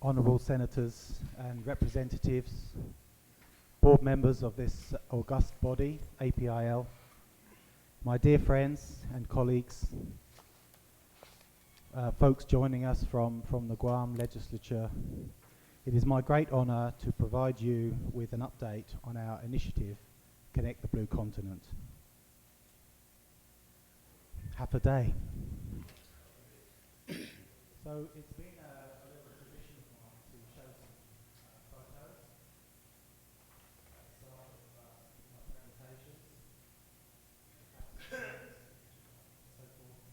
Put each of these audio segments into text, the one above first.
honourable senators and representatives, board members of this august body, APIL, my dear friends and colleagues, folks joining us from the Guam Legislature, it is my great honour to provide you with an update on our initiative, Connect the Blue Continent. Half a day. So it's been a little tradition of mine to show some photos at the start of my presentations, so forth.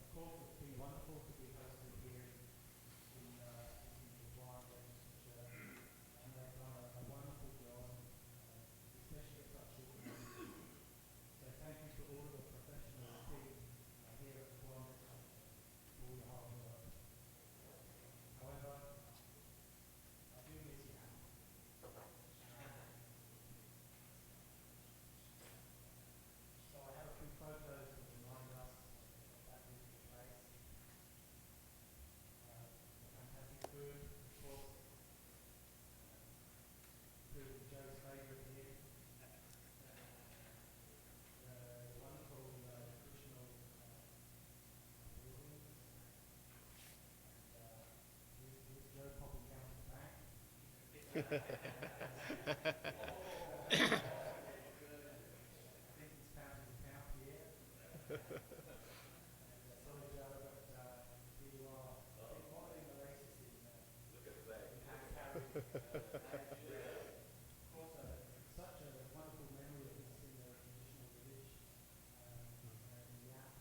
Of course, it's been wonderful to be hosted here in the Guam Legislature, and they've done a wonderful job, especially at such short notice. So thank you to all of the professional team here at the Guam Legislature for all your hard work. However, I do miss you. So I have a few photos that remind us of that beautiful place. The fantastic food, of course. Food is Joe's favourite here. The wonderful traditional buildings. Here's Joe popping down to the bank. I think he's counting the count here. Sorry, Joe, but here you are. I think one thing that makes us is look at that. Of course, such a wonderful memory of this in the traditional village in the app,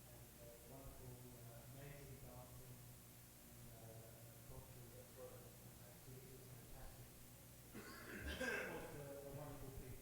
and wonderful, amazing dancing and cultural activities, fantastic. Of course, the wonderful people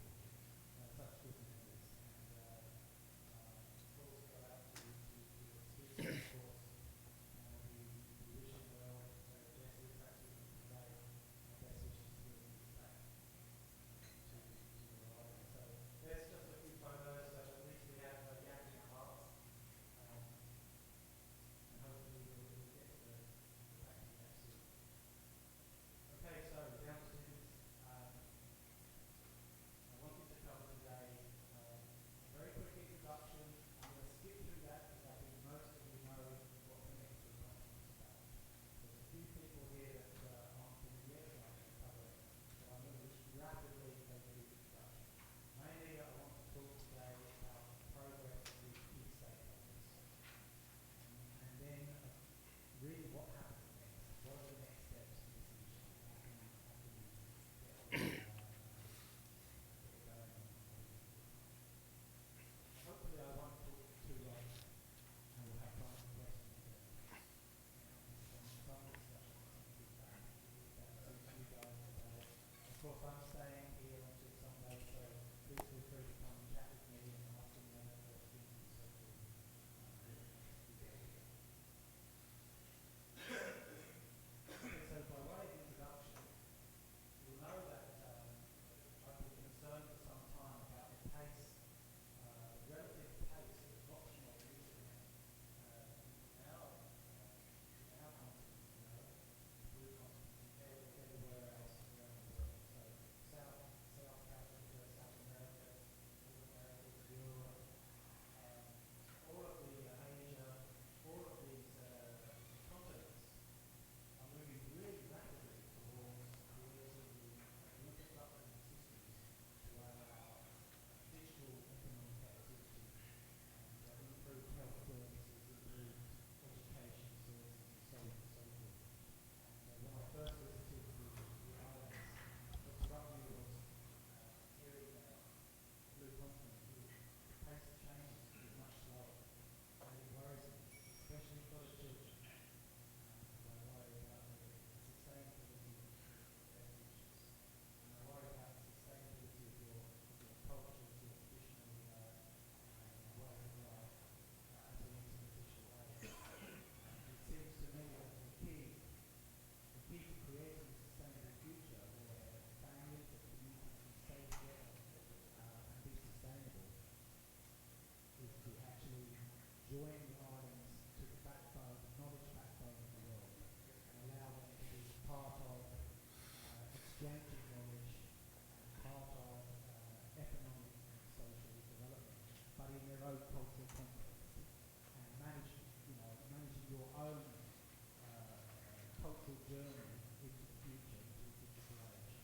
logical journey into the future, into the digital age.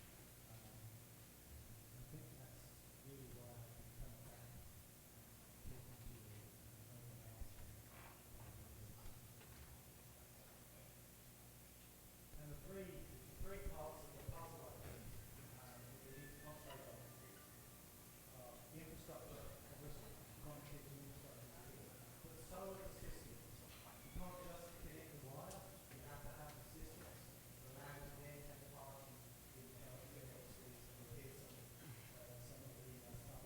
I think that's really why I've been coming back talking to you over the last couple of weeks. And the three parts of the puzzle, I think, that we need to concentrate on the infrastructure, obviously, connectivity infrastructure is key, but so are the systems. You can't just connect the wire, you have to have the systems that allow you to then take part in healthcare. Obviously, so we'll hear some of the stuff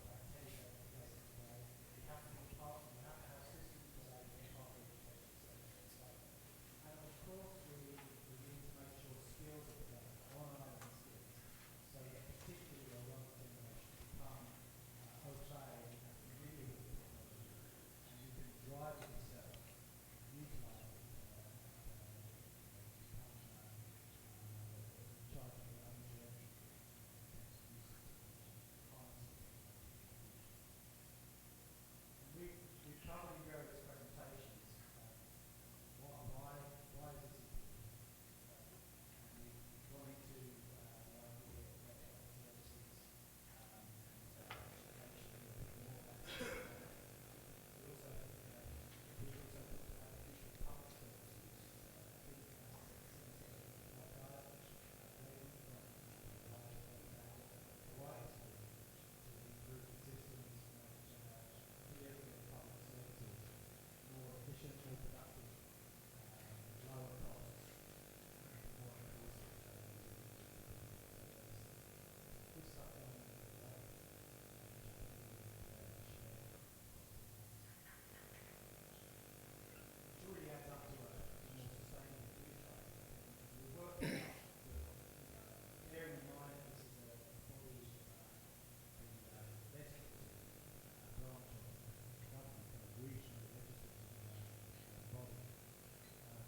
about Telehealth Services today. You have to be part, you have to have systems to allow you to be part of the education system and so on. And of course, we need to make sure skills are developed, online skills, so that particularly our younger generation become au fait and familiar with technology, and you can drive it yourself, utilize it, become in charge of your own journey in terms of use of technology, harnessing technology in the future. And we've covered in various presentations why is this important? And we've gone into the idea of Legislatures services and education a bit more about that. We've also talked about the future of public services. I think Senator Lagard raised the point about the way to improve the systems, make delivery of public services more efficient, more productive, lower costs, and more inclusive. So good stuff going on today, which I think we need to share across the which really adds up to a more sustainable future, I think. And we worked out that, bearing in mind that this is a body, the legislative branch of government, a regional legislative body,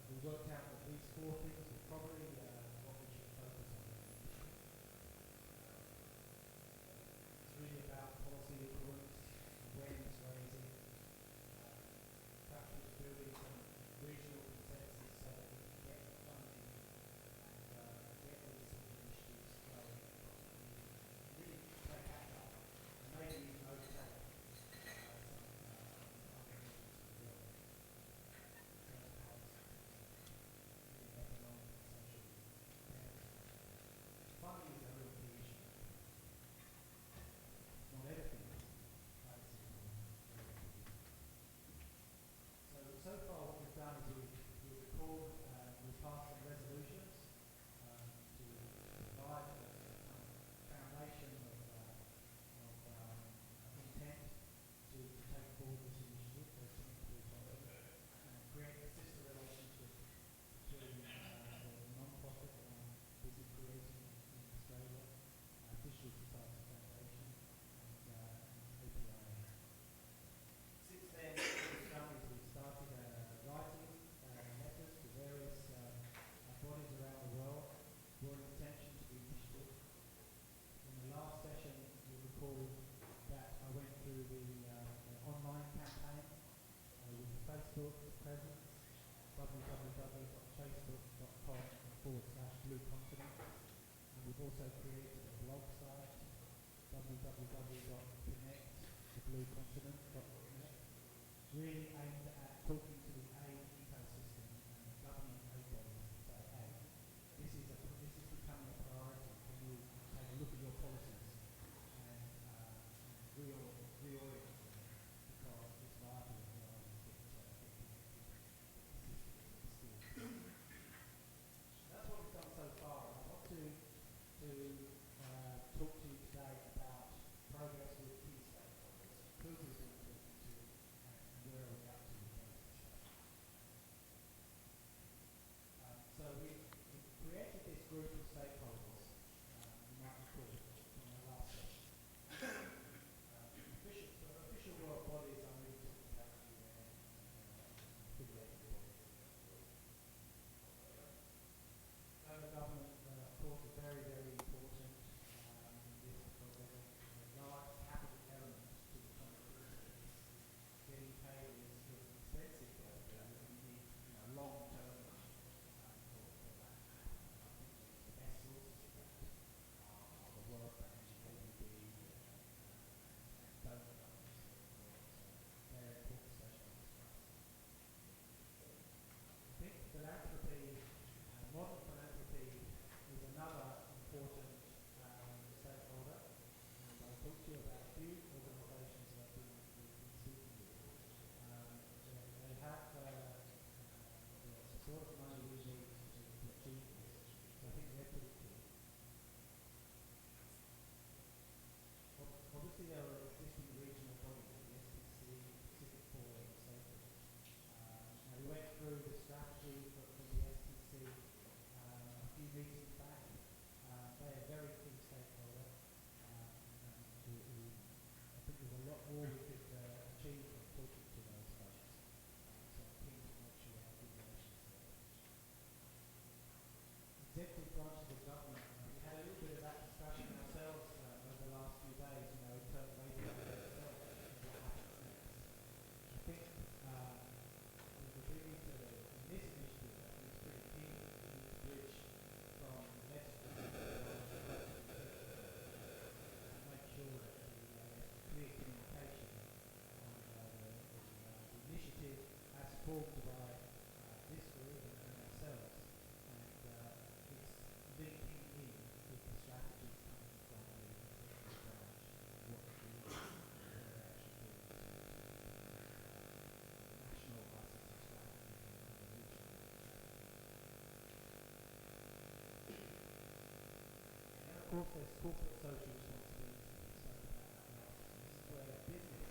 we worked out that these four things are probably what we should focus on initially. It's really about policy influence, awareness raising, perhaps just building some regional consensus so that we can get the funding and get these sort of initiatives flowing across the region. And really take that up and maybe even overtake some other regions of the world in terms of policy, in terms of getting economic and social benefits. Funding is a real key issue. It's not everything, but it's important, very important. So far what we've done is we've passed some resolutions to provide a kind of foundation of intent to take forward this initiative, the 2320, and create a sister relationship between the non-profit that I'm busy creating in Australia, Fisheries Society Foundation, and APIL. Since then, what we've done is we've started writing letters to various bodies around the world, drawing attention to the initiative. In the last session, you'll recall that I went through the online campaign with the Facebook presence, www.facebook.com/Blue Continent. And we've also created a blog site, www.connectthebluecontinent.net, really aimed at talking to the aid ecosystem and the government aid bodies to say, hey, this is becoming a priority. Can you take a look at your policies and reorient them, because it's vital as well to get connected, get the system, get the skills. That's what we've done so far. I want to talk to you today about progress with key stakeholders, who we've been talking to, and where are we up to with course, there's corporate social responsibility. So this is where business,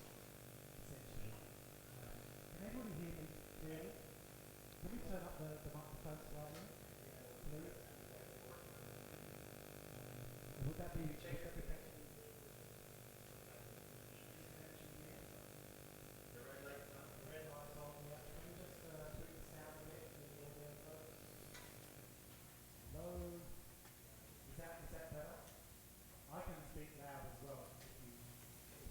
essentially. Can everybody hear me clearly? Can we turn up the microphone slightly, please? Would that be better? Is that better? I can speak loud as well if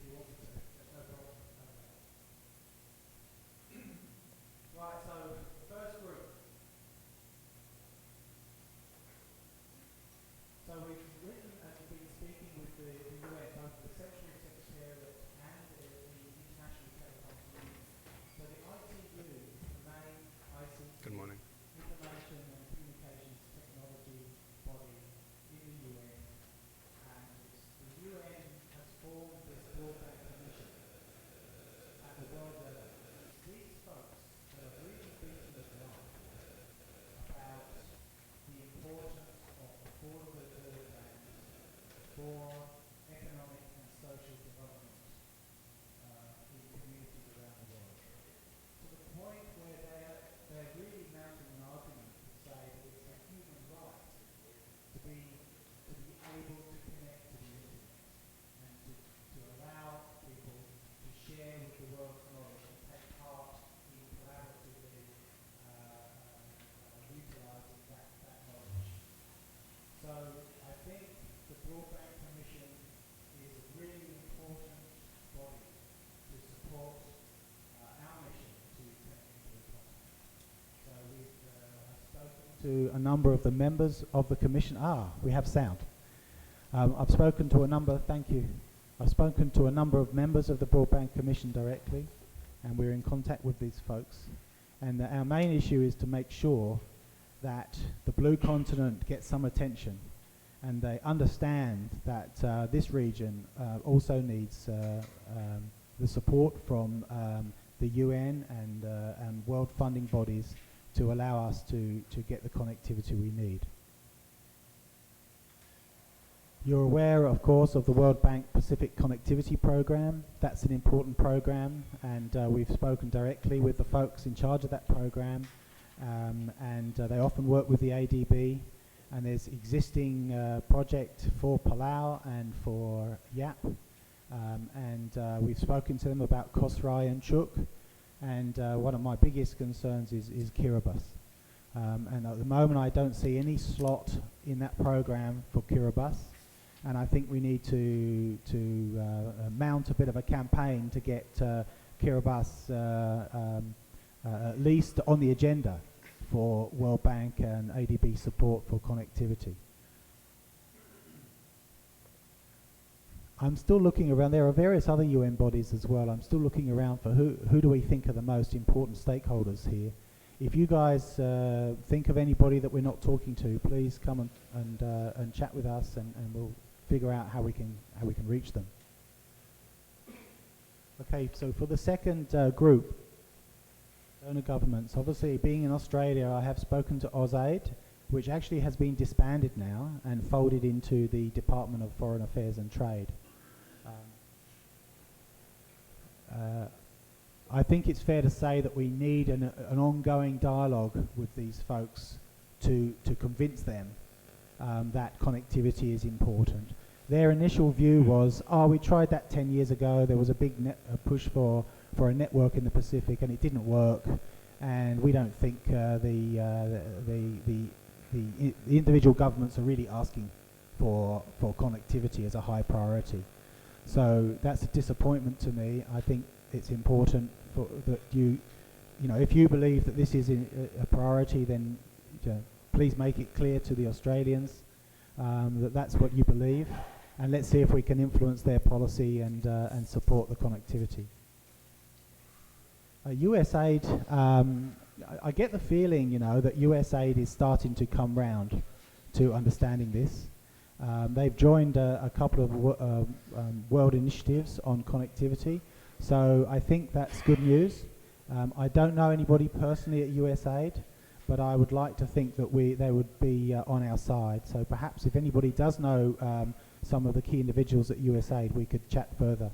you want me to. There's no problem. Right, so first group. So we've written and been speaking with the UN, both the Secretary Secretariat and the International Telehealth Services. So the ITU is the main ICT. Good morning. Information and Communications Technology body in the UN, and the UN has formed this broadband commission at the world level. These folks that are really beating the drum about the importance of affordable broadband for economic and social development in communities around the world. To the point where they're really mounting an argument to say that it's a human right to be able to connect to the internet and to allow people to share with the world's knowledge and take part in collaboratively utilising that knowledge. So I think the Broadband Commission is a really important body to support our mission to connect to the continent. So we've spoken to a number of the members of the commission. We have sound. I've spoken to a number, thank you. I've spoken to a number of members of the Broadband Commission directly, and we're in contact with these folks. And our main issue is to make sure that the Blue Continent gets some attention, and they understand that this region also needs the support from the UN and world funding bodies to allow us to get the connectivity we need. You're aware, of course, of the World Bank Pacific Connectivity Program. That's an important program, and we've spoken directly with the folks in charge of that program, and they often work with the ADB, and there's existing project for Palau and for Yap, and we've spoken to them about Kosrae and Chuk, and one of my biggest concerns is Kiribati. And at the moment I don't see any slot in that program for Kiribati, and I think we need to mount a bit of a campaign to get Kiribati at least on the agenda for World Bank and ADB support for connectivity. I'm still looking around. There are various other UN bodies as well. I'm still looking around for who do we think are the most important stakeholders here. If you guys think of anybody that we're not talking to, please come and chat with us, and we'll figure out how we can reach them. Okay, so for the second group, donor governments. Obviously, being in Australia, I have spoken to AusAid, which actually has been disbanded now and folded into the Department of Foreign Affairs and Trade. I think it's fair to say that we need an ongoing dialogue with these folks to convince them that connectivity is important. Their initial view was, we tried that 10 years ago, there was a big push for a network in the Pacific and it didn't work, and we don't think the individual governments are really asking for connectivity as a high priority. So that's a disappointment to me. I think it's important that if you believe that this is a priority, then please make it clear to the Australians that that's what you believe, and let's see if we can influence their policy and support the connectivity. USAID, I get the feeling, that USAID is starting to come round to understanding this. They've joined a couple of world initiatives on connectivity, so I think that's good news. I don't know anybody personally at USAID, but I would like to think that they would be on our side. So perhaps if anybody does know some of the key individuals at USAID, we could chat further.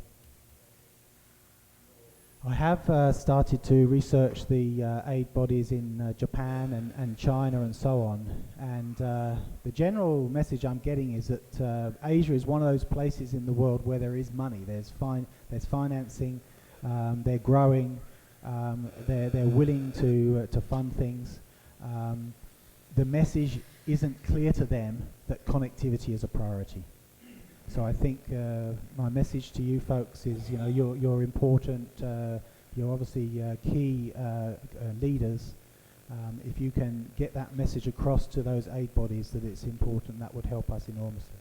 I have started to research the aid bodies in Japan and China and so on, and the general message I'm getting is that Asia is one of those places in the world where there is money, there's financing, they're growing, they're willing to fund things. The message isn't clear to them that connectivity is a priority. So I think my message to you folks is, you're important. You're obviously key leaders. If you can get that message across to those aid bodies that it's important, that would help us enormously.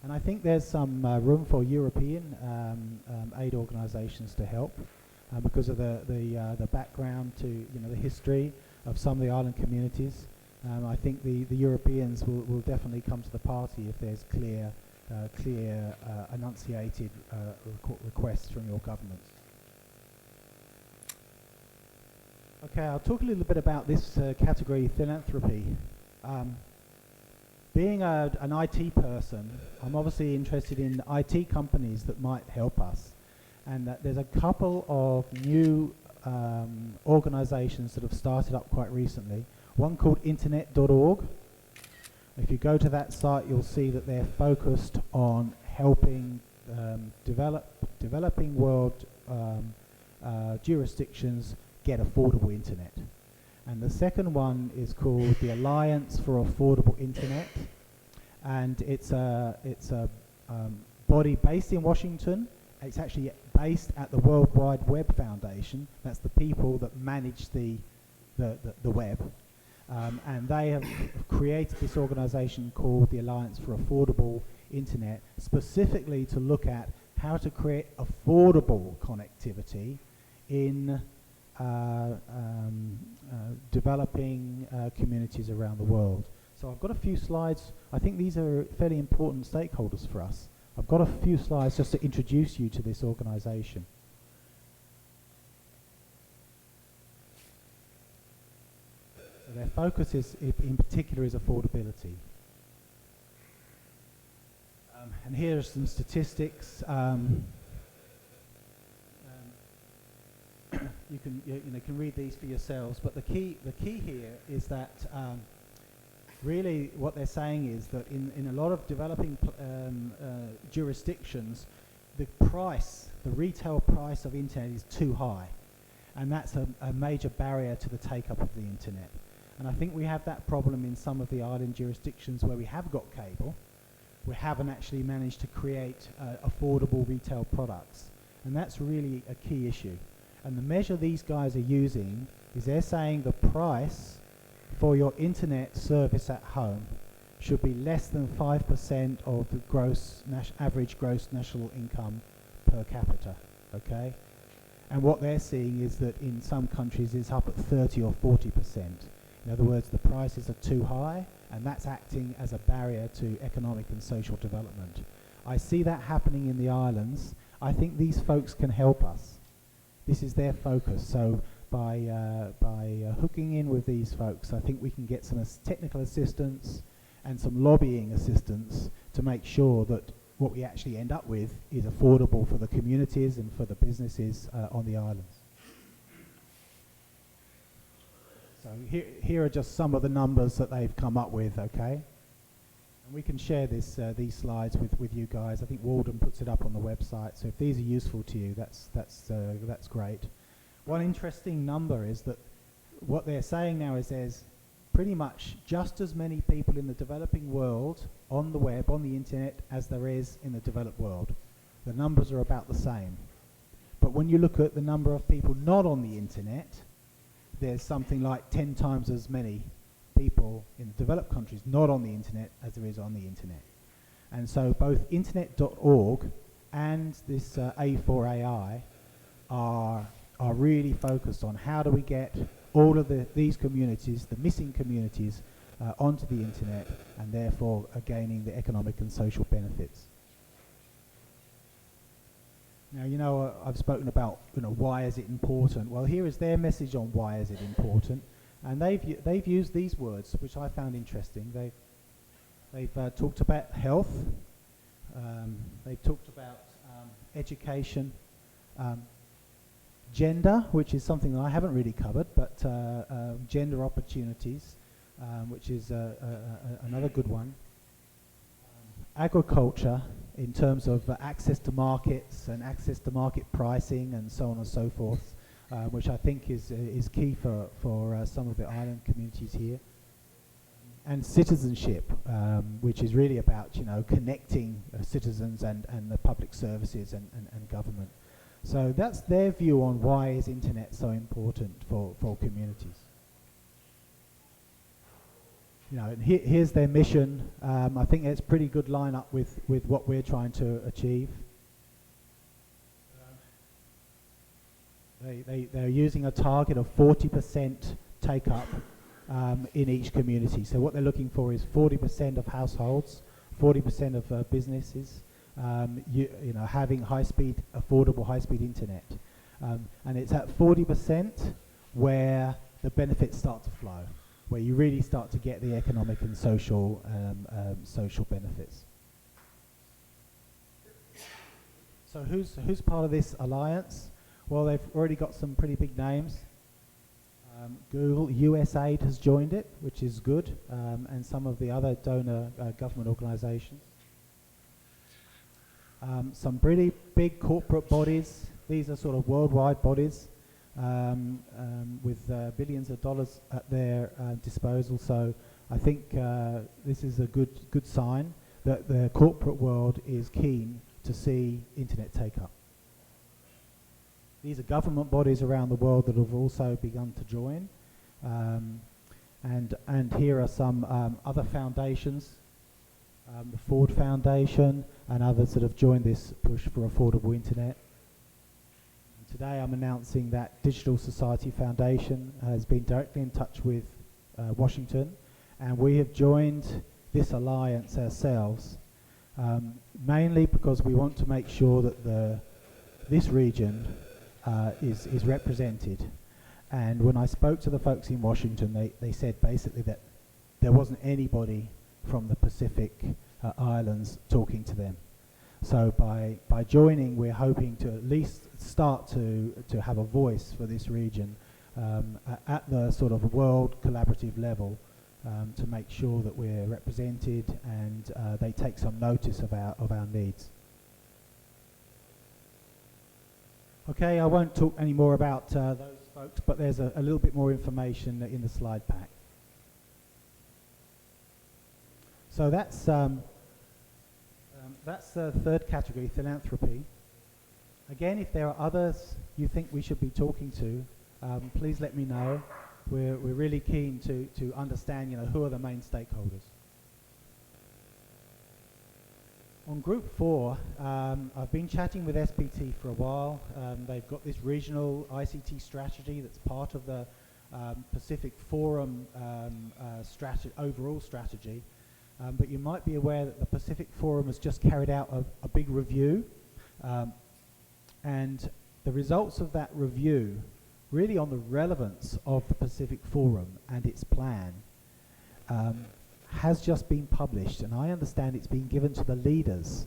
And I think there's some room for European aid organisations to help because of the background to the history of some of the island communities. I think the Europeans will definitely come to the party if there's clear enunciated requests from your governments. Okay, I'll talk a little bit about this category, philanthropy. Being an IT person, I'm obviously interested in IT companies that might help us. And there's a couple of new organizations that have started up quite recently. One called Internet.org. If you go to that site, you'll see that they're focused on helping developing world jurisdictions get affordable internet. And the second one is called the Alliance for Affordable Internet, and it's a body based in Washington. It's actually based at the World Wide Web Foundation. That's the people that manage the web. And they have created this organization called the Alliance for Affordable Internet, specifically to look at how to create affordable connectivity in developing communities around the world. So I've got a few slides. I think these are fairly important stakeholders for us. I've got a few slides just to introduce you to this organization. So their focus is, in particular, is affordability. And here are some statistics. You can read these for yourselves, but the key here is that really what they're saying is that in a lot of developing jurisdictions, the retail price of internet is too high, and that's a major barrier to the take-up of the internet. And I think we have that problem in some of the island jurisdictions where we have got cable. We haven't actually managed to create affordable retail products, and that's really a key issue. And the measure these guys are using is they're saying the price for your internet service at home should be less than 5% of the average gross national income per capita, okay? And what they're seeing is that in some countries it's up at 30 or 40%. In other words, the prices are too high, and that's acting as a barrier to economic and social development. I see that happening in the islands. I think these folks can help us. This is their focus. So by hooking in with these folks, I think we can get some technical assistance and some lobbying assistance to make sure that what we actually end up with is affordable for the communities and for the businesses on the islands. So here are just some of the numbers that they've come up with, okay? And we can share these slides with you guys. I think Walden puts it up on the website, so if these are useful to you, that's great. One interesting number is that what they're saying now is there's pretty much just as many people in the developing world on the web, on the internet, as there is in the developed world. The numbers are about the same. But when you look at the number of people not on the internet, there's something like 10 times as many people in the developed countries not on the internet as there is on the internet. And so both Internet.org and this A4AI are really focused on how do we get all of these communities, the missing communities, onto the internet, and therefore gaining the economic and social benefits. Now, I've spoken about, why is it important? Well, here is their message on why is it important. And they've used these words, which I found interesting. They've talked about health, they've talked about education, gender, which is something that I haven't really covered, but gender opportunities, which is another good one. Agriculture, in terms of access to markets and access to market pricing and so on and so forth, which I think is key for some of the island communities here. And citizenship, which is really about connecting citizens and the public services and government. So that's their view on why is internet so important for communities. And here's their mission. I think it's pretty good line up with what we're trying to achieve. They're using a target of 40% take up in each community. So what they're looking for is 40% of households, 40% of businesses, having affordable high-speed internet. And it's at 40% where the benefits start to flow, where you really start to get the economic and social benefits. So who's part of this alliance? Well, they've already got some pretty big names. Google, USAID has joined it, which is good, and some of the other donor government organizations. Some pretty big corporate bodies. These are sort of worldwide bodies with billions of dollars at their disposal. So I think this is a good sign that the corporate world is keen to see internet take up. These are government bodies around the world that have also begun to join. And here are some other foundations, the Ford Foundation and others that have joined this push for affordable internet. And today I'm announcing that Digital Society Foundation has been directly in touch with Washington, and we have joined this alliance ourselves, mainly because we want to make sure that this region is represented. And when I spoke to the folks in Washington, they said basically that there wasn't anybody from the Pacific Islands talking to them. So by joining, we're hoping to at least start to have a voice for this region at the sort of world collaborative level, to make sure that we're represented and they take some notice of our needs. Okay, I won't talk any more about those folks, but there's a little bit more information in the slide pack. So that's the third category, philanthropy. Again, if there are others you think we should be talking to, please let me know. We're really keen to understand, who are the main stakeholders. On Group 4, I've been chatting with SPT for a while. They've got this regional ICT strategy that's part of the Pacific Forum overall strategy. But you might be aware that the Pacific Forum has just carried out a big review. And the results of that review, really on the relevance of the Pacific Forum and its plan, has just been published, and I understand it's been given to the leaders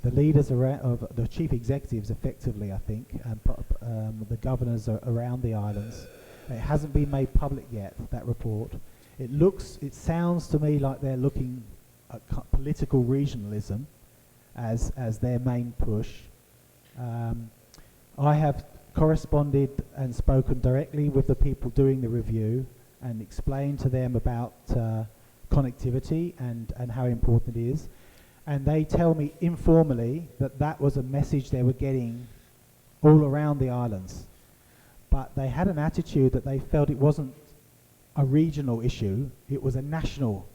of the chief executives, effectively, I think, and the governors around the islands. It hasn't been made public yet, that report. It sounds to me like they're looking at political regionalism as their main push. I have corresponded and spoken directly with the people doing the review and explained to them about connectivity and how important it is. And they tell me informally that was a message they were getting all around the islands. But they had an attitude that they felt it wasn't a regional issue, it was a national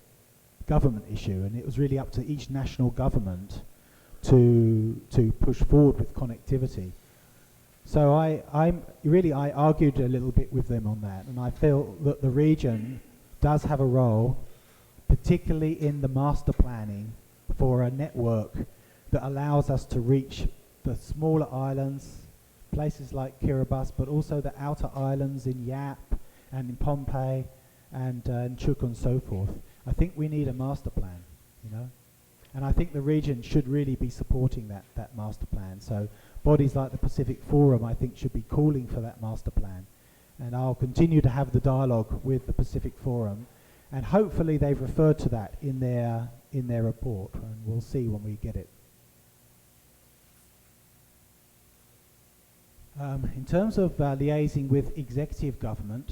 government issue, and it was really up to each national government to push forward with connectivity. So I argued a little bit with them on that, and I feel that the region does have a role, particularly in the master planning for a network that allows us to reach the smaller islands, places like Kiribati, but also the outer islands in Yap and in Pohnpei and Chuuk and so forth. I think we need a master plan, you know, and I think the region should really be supporting that master plan. So bodies like the Pacific Forum, I think, should be calling for that master plan, and I'll continue to have the dialogue with the Pacific Forum, and hopefully they've referred to that in their report, and we'll see when we get it. In terms of liaising with executive government,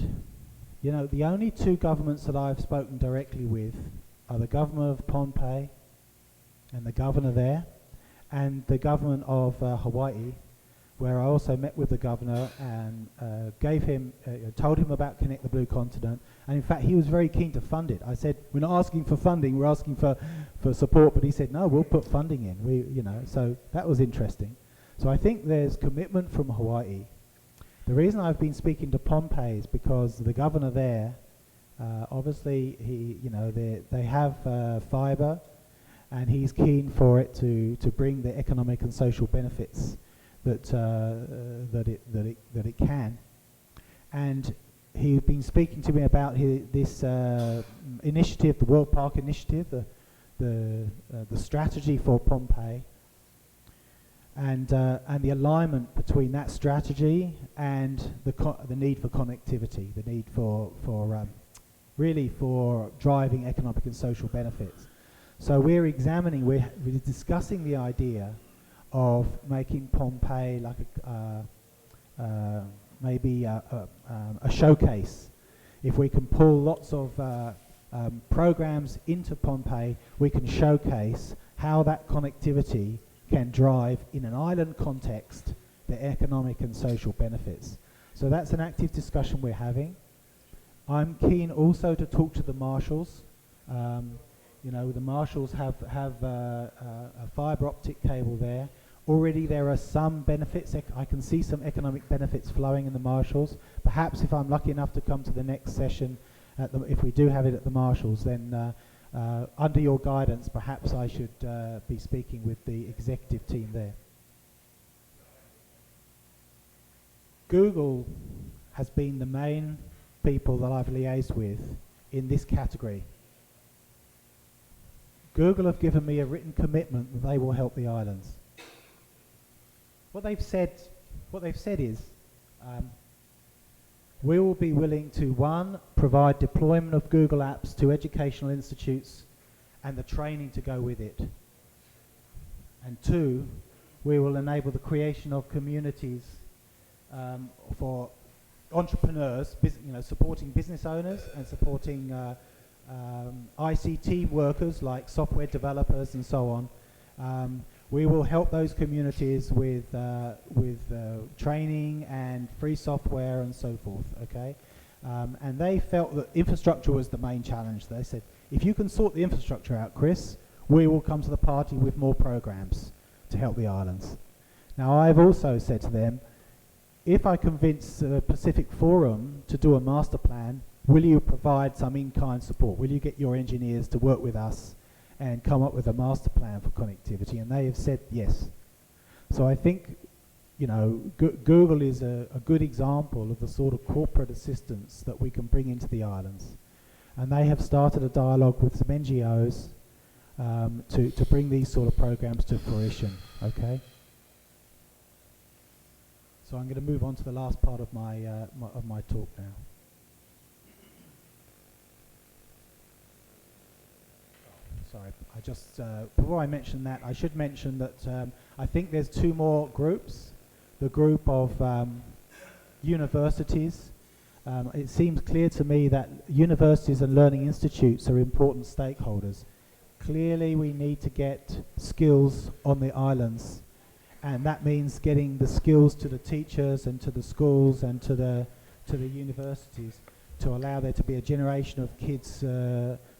you know, the only two governments that I've spoken directly with are the government of Pohnpei and the governor there, and the government of Hawaii, where I also met with the governor and told him about Connect the Blue Continent, and in fact he was very keen to fund it. I said, we're not asking for funding, we're asking for support, but he said, no, we'll put funding in. You know, so that was interesting. So I think there's commitment from Hawaii. The reason I've been speaking to Pohnpei is because the governor there, obviously they have fibre, and he's keen for it to bring the economic and social benefits that it can. And he's been speaking to me about this initiative, the World Park Initiative, the strategy for Pohnpei, and the alignment between that strategy and the need for connectivity, the need for really for driving economic and social benefits. So we're discussing the idea of making Pohnpei like maybe a showcase. If we can pull lots of programs into Pohnpei, we can showcase how that connectivity can drive, in an island context, the economic and social benefits. So that's an active discussion we're having. I'm keen also to talk to the marshals. You know, the marshals have a fibre optic cable there. Already there are some benefits. I can see some economic benefits flowing in the marshals. Perhaps if I'm lucky enough to come to the next session, if we do have it at the marshals, then under your guidance, perhaps I should be speaking with the executive team there. Google has been the main people that I've liaised with in this category. Google have given me a written commitment that they will help the islands. What they've said is, we will be willing to, one, provide deployment of Google apps to educational institutes and the training to go with it. And two, we will enable the creation of communities for entrepreneurs, supporting business owners and supporting ICT workers like software developers and so on. We will help those communities with training and free software and so forth, okay? And they felt that infrastructure was the main challenge. They said, if you can sort the infrastructure out, Chris, we will come to the party with more programs to help the islands. Now, I've also said to them, if I convince the Pacific Forum to do a master plan, will you provide some in-kind support? Will you get your engineers to work with us and come up with a master plan for connectivity? And they have said yes. So I think, you know, Google is a good example of the sort of corporate assistance that we can bring into the islands. And they have started a dialogue with some NGOs to bring these sort of programs to fruition, okay? So I'm going to move on to the last part of my talk now. Sorry, I just, before I mention that, I should mention that I think there's two more groups. The group of universities. It seems clear to me that universities and learning institutes are important stakeholders. Clearly we need to get skills on the islands, and that means getting the skills to the teachers and to the schools and to the universities to allow there to be a generation of kids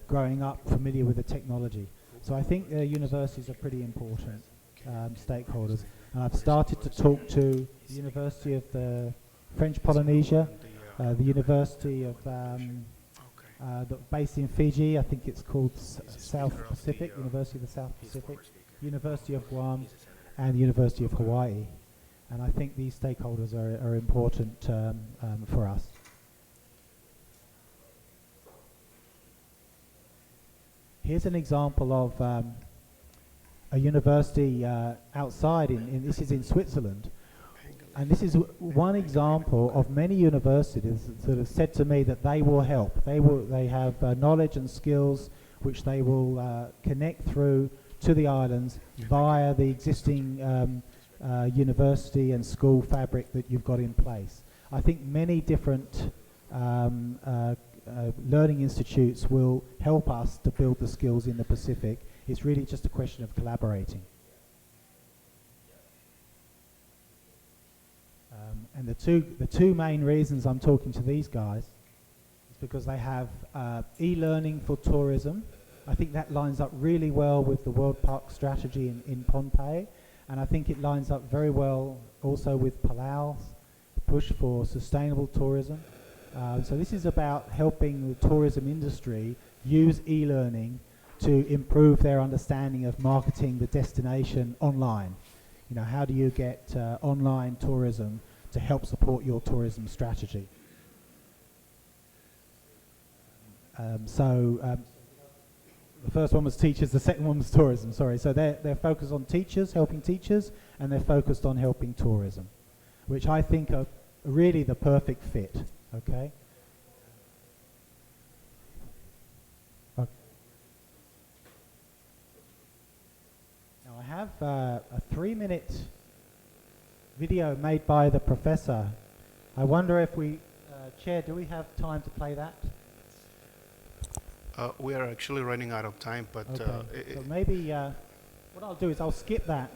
growing up familiar with the technology. So I think universities are pretty important stakeholders. And I've started to talk to the University of the French Polynesia, the University of based in Fiji. I think it's called South Pacific, University of the South Pacific, University of Guam, and the University of Hawaii. And I think these stakeholders are important for us. Here's an example of a university outside, this is in Switzerland. And this is one example of many universities that have said to me that they will help. They have knowledge and skills which they will connect through to the islands via the existing university and school fabric that you've got in place. I think many different learning institutes will help us to build the skills in the Pacific. It's really just a question of collaborating. And the two main reasons I'm talking to these guys is because they have e-learning for tourism. I think that lines up really well with the World Park strategy in Pohnpei, and I think it lines up very well also with Palau's push for sustainable tourism. So this is about helping the tourism industry use e-learning to improve their understanding of marketing the destination online. You know, how do you get online tourism to help support your tourism strategy? The first one was teachers, the second one was tourism, sorry. So they're focused on teachers, helping teachers, and they're focused on helping tourism, which I think are really the perfect fit, okay? Now I have a 3-minute video made by the professor. I wonder if we, Chair, do we have time to play that? We are actually running out of time, but okay. So maybe what I'll do is I'll skip that,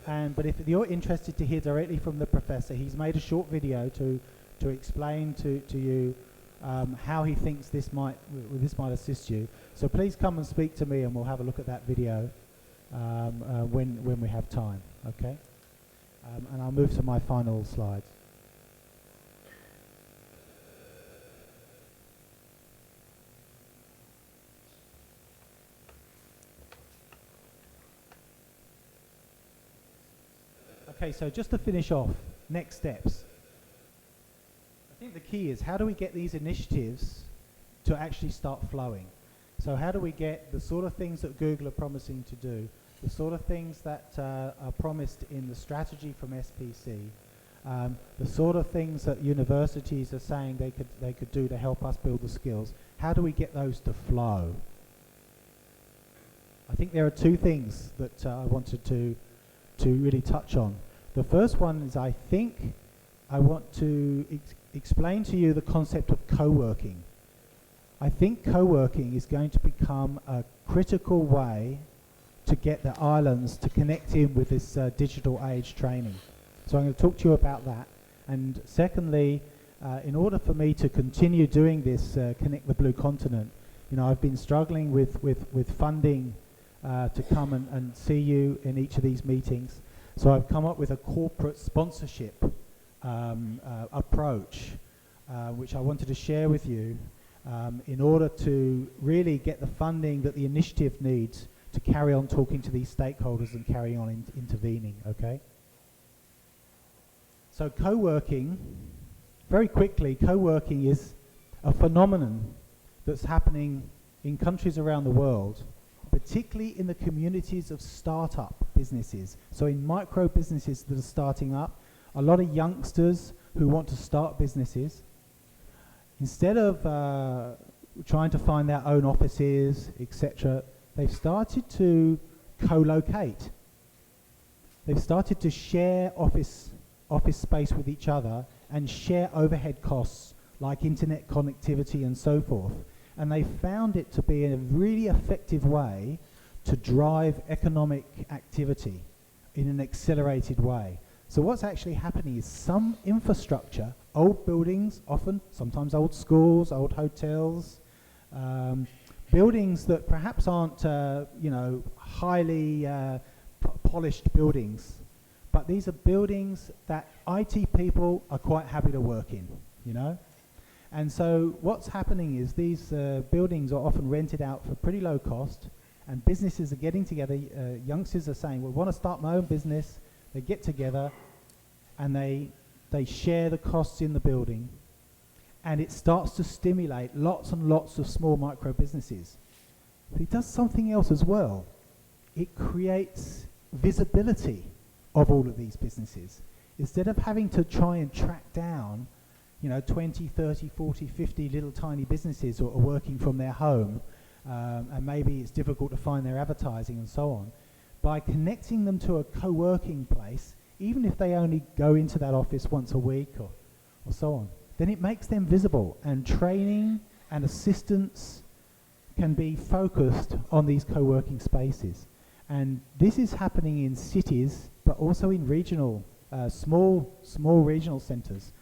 but if you're interested to hear directly from the professor, he's made a short video to explain to you how he thinks this might assist you. So please come and speak to me, and we'll have a look at that video when we have time. Okay, and I'll move to my final slides. Okay, so just to finish off, next steps. I think the key is how do we get these initiatives to actually start flowing? So how do we get the sort of things that Google are promising to do, the sort of things that are promised in the strategy from SPC, the sort of things that universities are saying they could do to help us build the skills, how do we get those to flow? I think there are two things that I wanted to really touch on. The first one is I think I want to explain to you the concept of co-working. I think co-working is going to become a critical way to get the islands to connect in with this digital age training. So I'm going to talk to you about that. And secondly, in order for me to continue doing this, Connect the Blue Continent, you know, I've been struggling with funding to come and see you in each of these meetings. So I've come up with a corporate sponsorship approach, which I wanted to share with you in order to really get the funding that the initiative needs to carry on talking to these stakeholders and carry on intervening, okay? So co-working, very quickly, co-working is a phenomenon that's happening in countries around the world, particularly in the communities of startup businesses. So in micro businesses that are starting up, a lot of youngsters who want to start businesses, instead of trying to find their own offices, etc., they've started to co-locate. They've started to share office space with each other and share overhead costs like internet connectivity and so forth. And they found it to be a really effective way to drive economic activity in an accelerated way. So what's actually happening is some infrastructure, old buildings, sometimes old schools, old hotels, buildings that perhaps aren't, highly polished buildings, but these are buildings that IT people are quite happy to work in, you know? And so what's happening is these buildings are often rented out for pretty low cost, and businesses are getting together. Youngsters are saying, well, I want to start my own business. They get together and they share the costs in the building, and it starts to stimulate lots and lots of small micro businesses. But it does something else as well. It creates visibility of all of these businesses. Instead of having to try and track down, 20, 30, 40, 50 little tiny businesses who are working from their home, and maybe it's difficult to find their advertising and so on, by connecting them to a co-working place, even if they only go into that office once a week or so on, then it makes them visible, and training and assistance can be focused on these co-working spaces. And this is happening in cities, but also in regional, small regional centres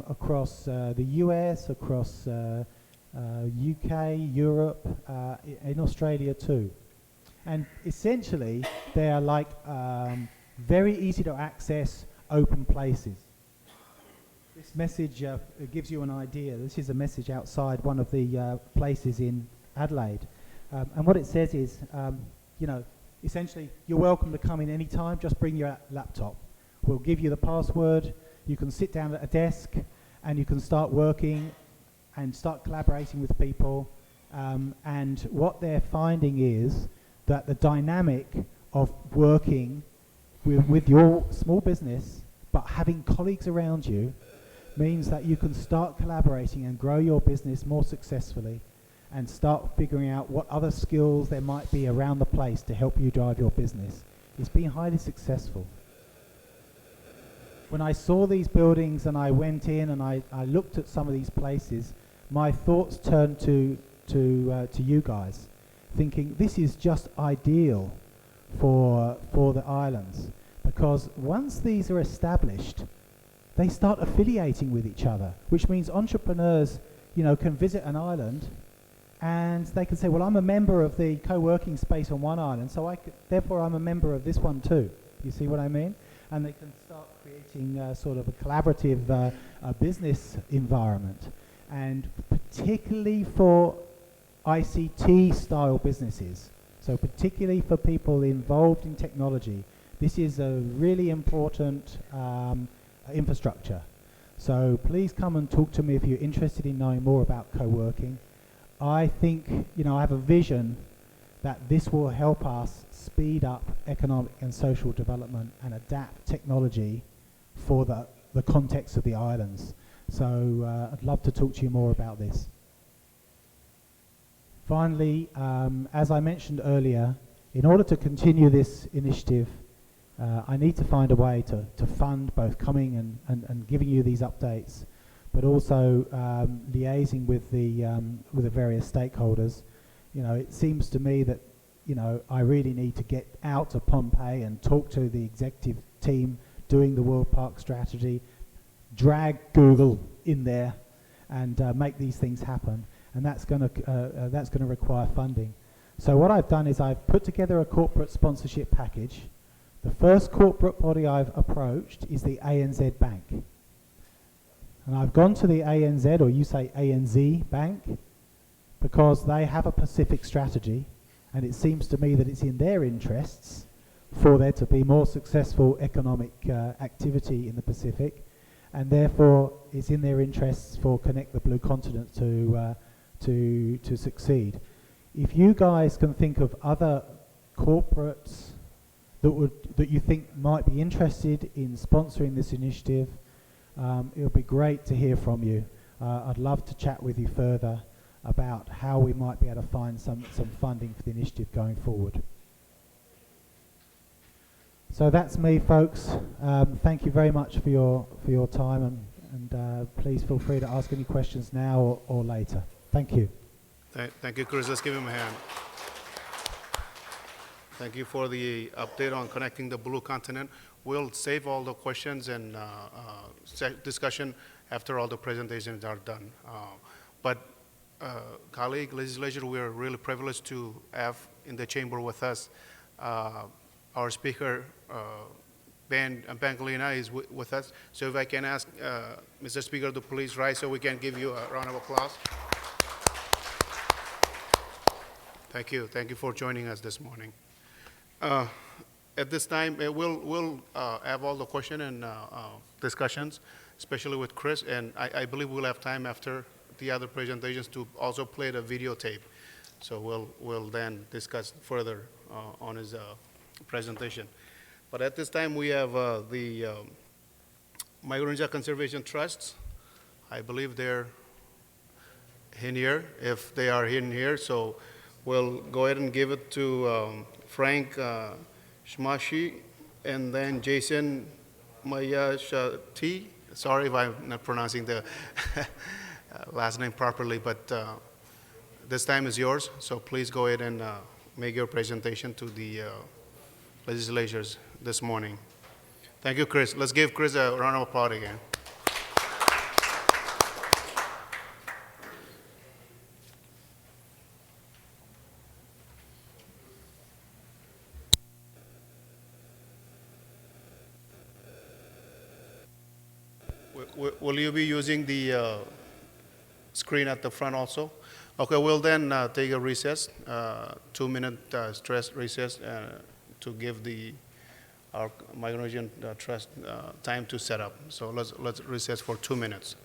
across the US, across UK, Europe, in Australia too. And essentially, they are like very easy to access open places. This message gives you an idea. This is a message outside one of the places in Adelaide. And what it says is, essentially, you're welcome to come in any time, just bring your laptop. We'll give you the password, you can sit down at a desk, and you can start working and start collaborating with people. And what they're finding is that the dynamic of working with your small business, but having colleagues around you, means that you can start collaborating and grow your business more successfully, and start figuring out what other skills there might be around the place to help you drive your business. It's been highly successful. When I saw these buildings and I went in and I looked at some of these places, my thoughts turned to you guys, thinking this is just ideal for the islands, because once these are established, they start affiliating with each other, which means entrepreneurs, can visit an island and they can say, well, I'm a member of the co-working space on one island, so therefore I'm a member of this one too. You see what I mean? And they can start creating sort of a collaborative business environment. And particularly for ICT style businesses, so particularly for people involved in technology, this is a really important infrastructure. So please come and talk to me if you're interested in knowing more about co-working. I think, I have a vision that this will help us speed up economic and social development and adapt technology for the context of the islands. So I'd love to talk to you more about this. Finally, as I mentioned earlier, in order to continue this initiative, I need to find a way to fund both coming and giving you these updates, but also liaising with the various stakeholders. It seems to me that I really need to get out to Pompeii and talk to the executive team doing the World Park strategy, drag Google in there, and make these things happen. And that's going to require funding. So what I've done is I've put together a corporate sponsorship package. The first corporate body I've approached is the ANZ Bank. And I've gone to the ANZ, or you say ANZ Bank, because they have a Pacific strategy, and it seems to me that it's in their interests for there to be more successful economic activity in the Pacific, and therefore it's in their interests for Connect the Blue Continent to succeed. If you guys can think of other corporates that you think might be interested in sponsoring this initiative, it would be great to hear from you. I'd love to chat with you further about how we might be able to find some funding for the initiative going forward. So that's me, folks. Thank you very much for your time, and please feel free to ask any questions now or later. Thank you. Thank you, Chris. Let's give him a hand. Thank you for the update on connecting the Blue Continent. We'll save all the questions and discussion after all the presentations are done. But colleague, legislature, we are really privileged to have in the chamber with us our speaker, Ben Pangalina is with us. So if I can ask Mr. Speaker to please rise so we can give you a round of applause. Thank you. Thank you for joining us this morning. At this time, we'll have all the question and discussions, especially with Chris, and I believe we'll have time after the other presentations to also play the videotape. So we'll then discuss further on his presentation. But at this time, we have the Micronesia Conservation Trusts. I believe they're in here, if they are in here. So we'll go ahead and give it to Frank Shmashi, and then Jason Mayashati. Sorry if I'm not pronouncing the last name properly, but this time is yours. So please go ahead and make your presentation to the legislatures this morning. Thank you, Chris. Let's give Chris a round of applause again. Will you be using the screen at the front also? Okay, we'll then take a recess, 2-minute stress recess to give our Micronesian Trust time to set up. So let's recess for 2 minutes.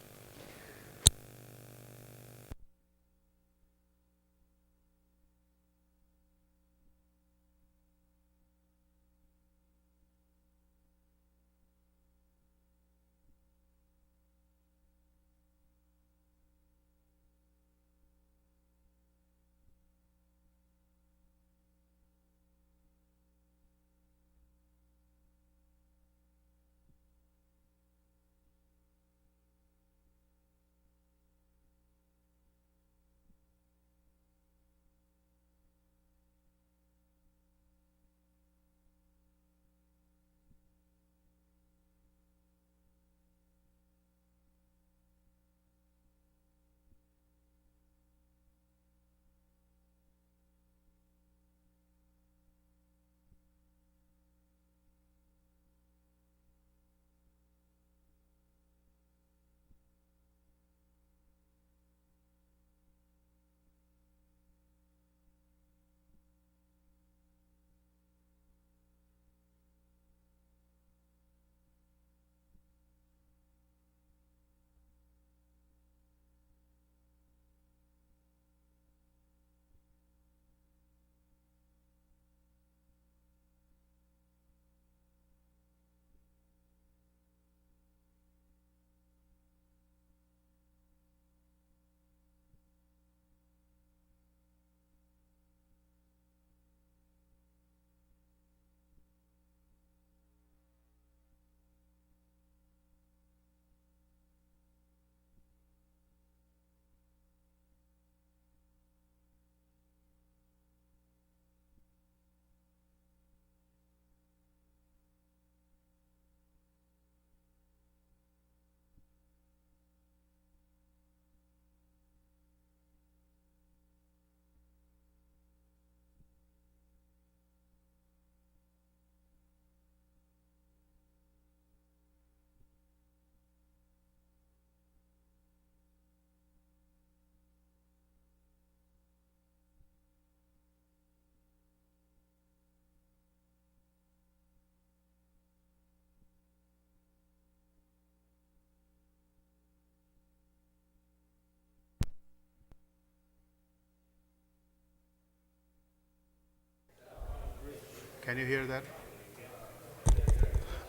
Can you hear that?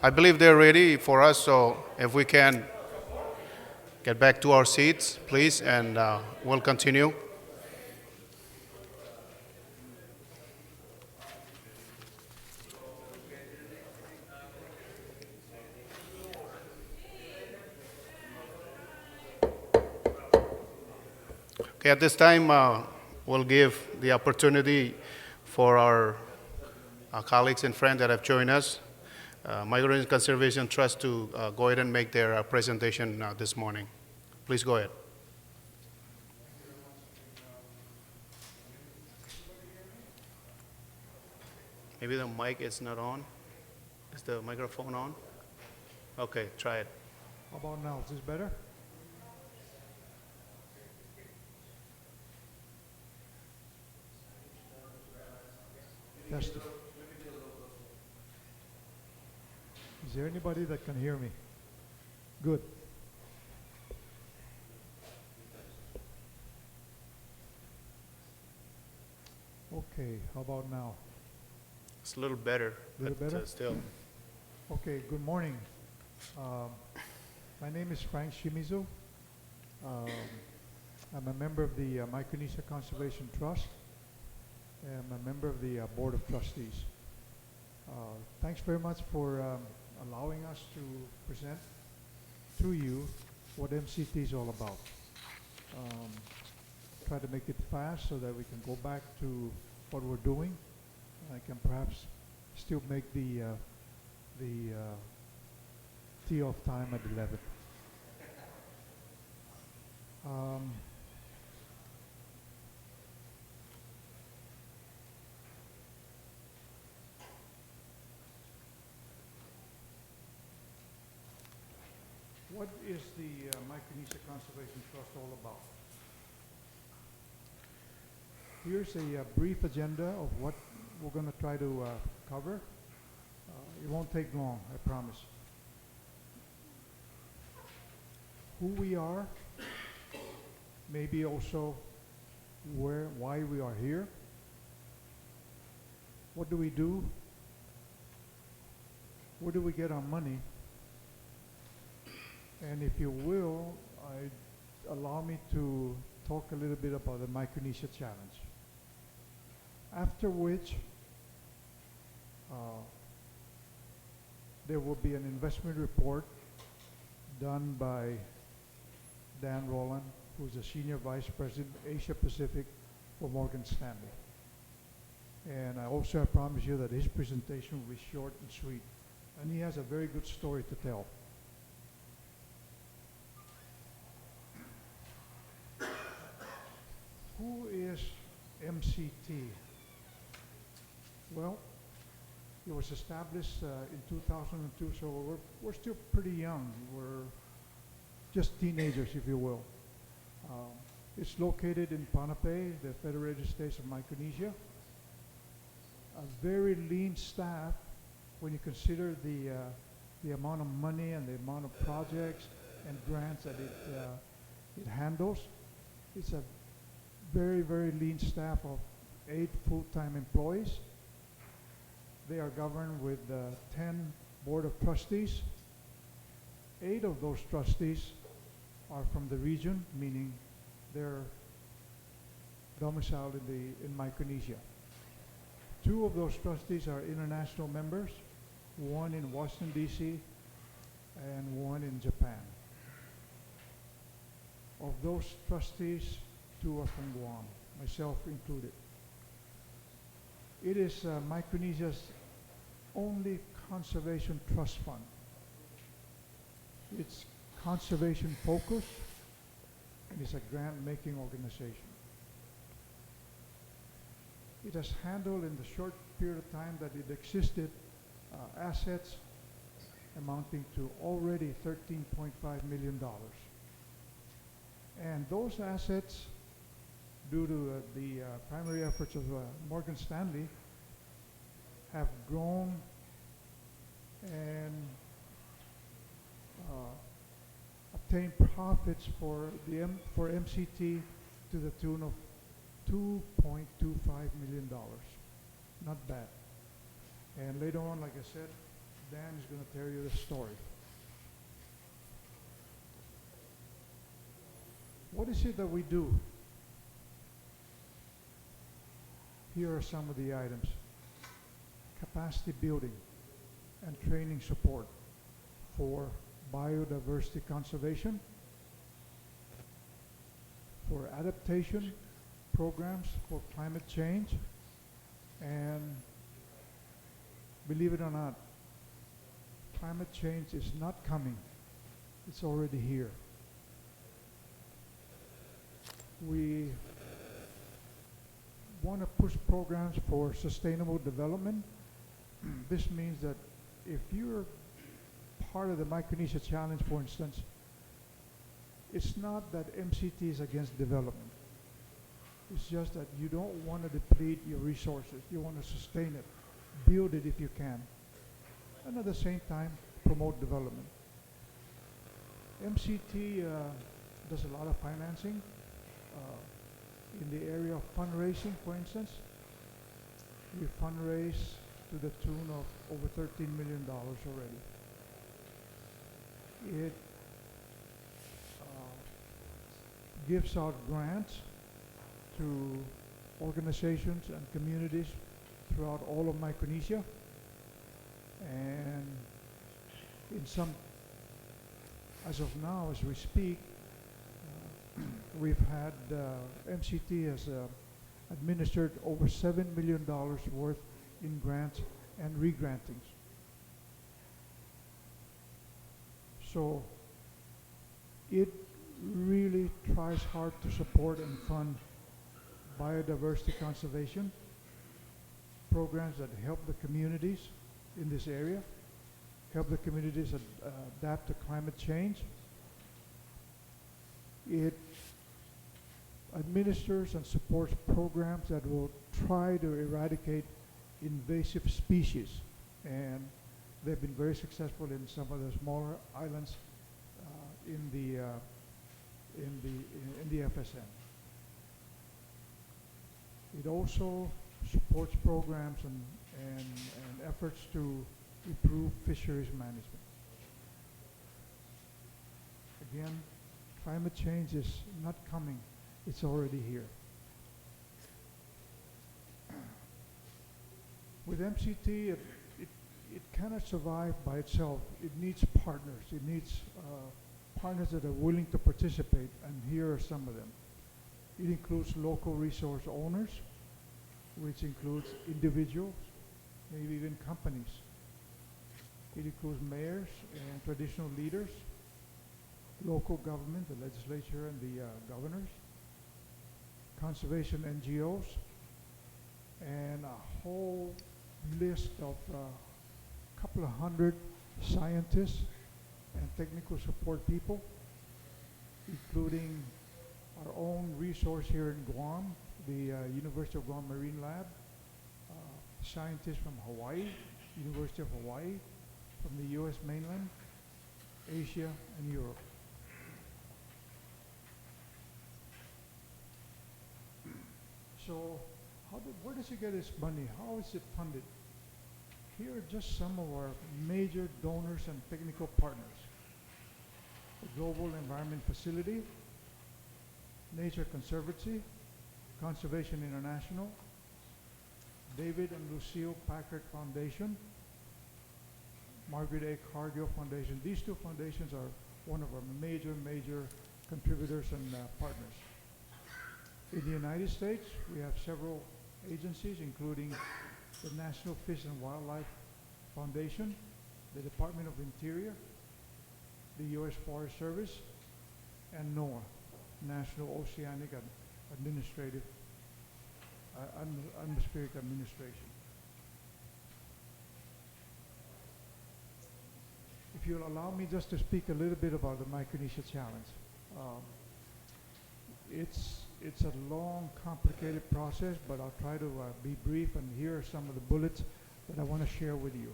I believe they're ready for us, so if we can get back to our seats, please, and we'll continue. Okay, at this time, we'll give the opportunity for our colleagues and friends that have joined us, Micronesia Conservation Trust, to go ahead and make their presentation this morning. Please go ahead. Maybe the mic is not on. Is the microphone on? Okay, try it. How about now? Is this better? Testing. Is there anybody that can hear me? Good. Okay, how about now? It's a little better, Little but better? still. Okay, good morning. Um, my name is Frank Shimizu. Um, I'm a member of the Micronesia Conservation Trust. I'm a member of the Board of Trustees. Thanks very much for allowing us to present to you what MCT is all about. Try to make it fast so that we can go back to what we're doing. I can perhaps still make the tee off time at 11. What is the Micronesia Conservation Trust all about? Here's a brief agenda of what we're going to try to cover. It won't take long, I promise. Who we are, maybe also why we are here. What do we do? Where do we get our money? And if you will, allow me to talk a little bit about the Micronesia Challenge. After which, there will be an investment report done by Dan Rowland, who's the Senior Vice President, Asia Pacific for Morgan Stanley. And I also promise you that his presentation will be short and sweet. And he has a very good story to tell. Who is MCT? Well, it was established in 2002, so we're still pretty young. We're just teenagers, if you will. It's located in Ponape, the Federated States of Micronesia. A very lean staff when you consider the amount of money and the amount of projects and grants that it handles. It's a very, very lean staff of 8 full-time employees. They are governed with 10 Board of Trustees. 8 of those trustees are from the region, meaning they're domiciled in Micronesia. 2 of those trustees are international members, 1 in Washington, D.C., and 1 in Japan. Of those trustees, 2 are from Guam, myself included. It is Micronesia's only conservation trust fund. It's conservation focused, and it's a grant-making organization. It has handled in the short period of time that it existed assets amounting to already $13.5 million. And those assets, due to the primary efforts of Morgan Stanley, have grown and obtained profits for MCT to the tune of $2.25 million. Not bad. And later on, like I said, Dan is going to tell you the story. What is it that we do? Here are some of the items. Capacity building and training support for biodiversity conservation, for adaptation programs for climate change, and believe it or not, climate change is not coming. It's already here. We want to push programs for sustainable development. This means that if you're part of the Micronesia Challenge, for instance, it's not that MCT is against development. It's just that you don't want to deplete your resources. You want to sustain it, build it if you can, and at the same time, promote development. MCT does a lot of financing in the area of fundraising, for instance. We fundraised to the tune of over $13 million already. It gives out grants to organizations and communities throughout all of Micronesia. And in some, as of now, as we speak, we've had, MCT has administered over $7 million worth in grants and regrantings. So it really tries hard to support and fund biodiversity conservation programs that help the communities in this area, help the communities adapt to climate change. It administers and supports programs that will try to eradicate invasive species, and they've been very successful in some of the smaller islands in the FSM. It also supports programs and efforts to improve fisheries management. Again, climate change is not coming, it's already here. With MCT, it cannot survive by itself. It needs partners. It needs partners that are willing to participate, and here are some of them. It includes local resource owners, which includes individuals, maybe even companies. It includes mayors and traditional leaders, local government, the legislature and the governors, conservation NGOs, and a whole list of a couple of hundred scientists and technical support people, including our own resource here in Guam, the University of Guam Marine Lab, scientists from Hawaii, University of Hawaii, from the US mainland, Asia, and Europe. So where does it get its money? How is it funded? Here are just some of our major donors and technical partners. The Global Environment Facility, Nature Conservancy, Conservation International, David and Lucille Packard Foundation, Margaret A. Cargill Foundation. These two foundations are one of our major contributors and partners. In the United States, we have several agencies, including the National Fish and Wildlife Foundation, the Department of Interior, the U.S. Forest Service, and NOAA, National Oceanic and Atmospheric Administration. If you'll allow me just to speak a little bit about the Micronesia Challenge. It's a long, complicated process, but I'll try to be brief, and here are some of the bullets that I want to share with you.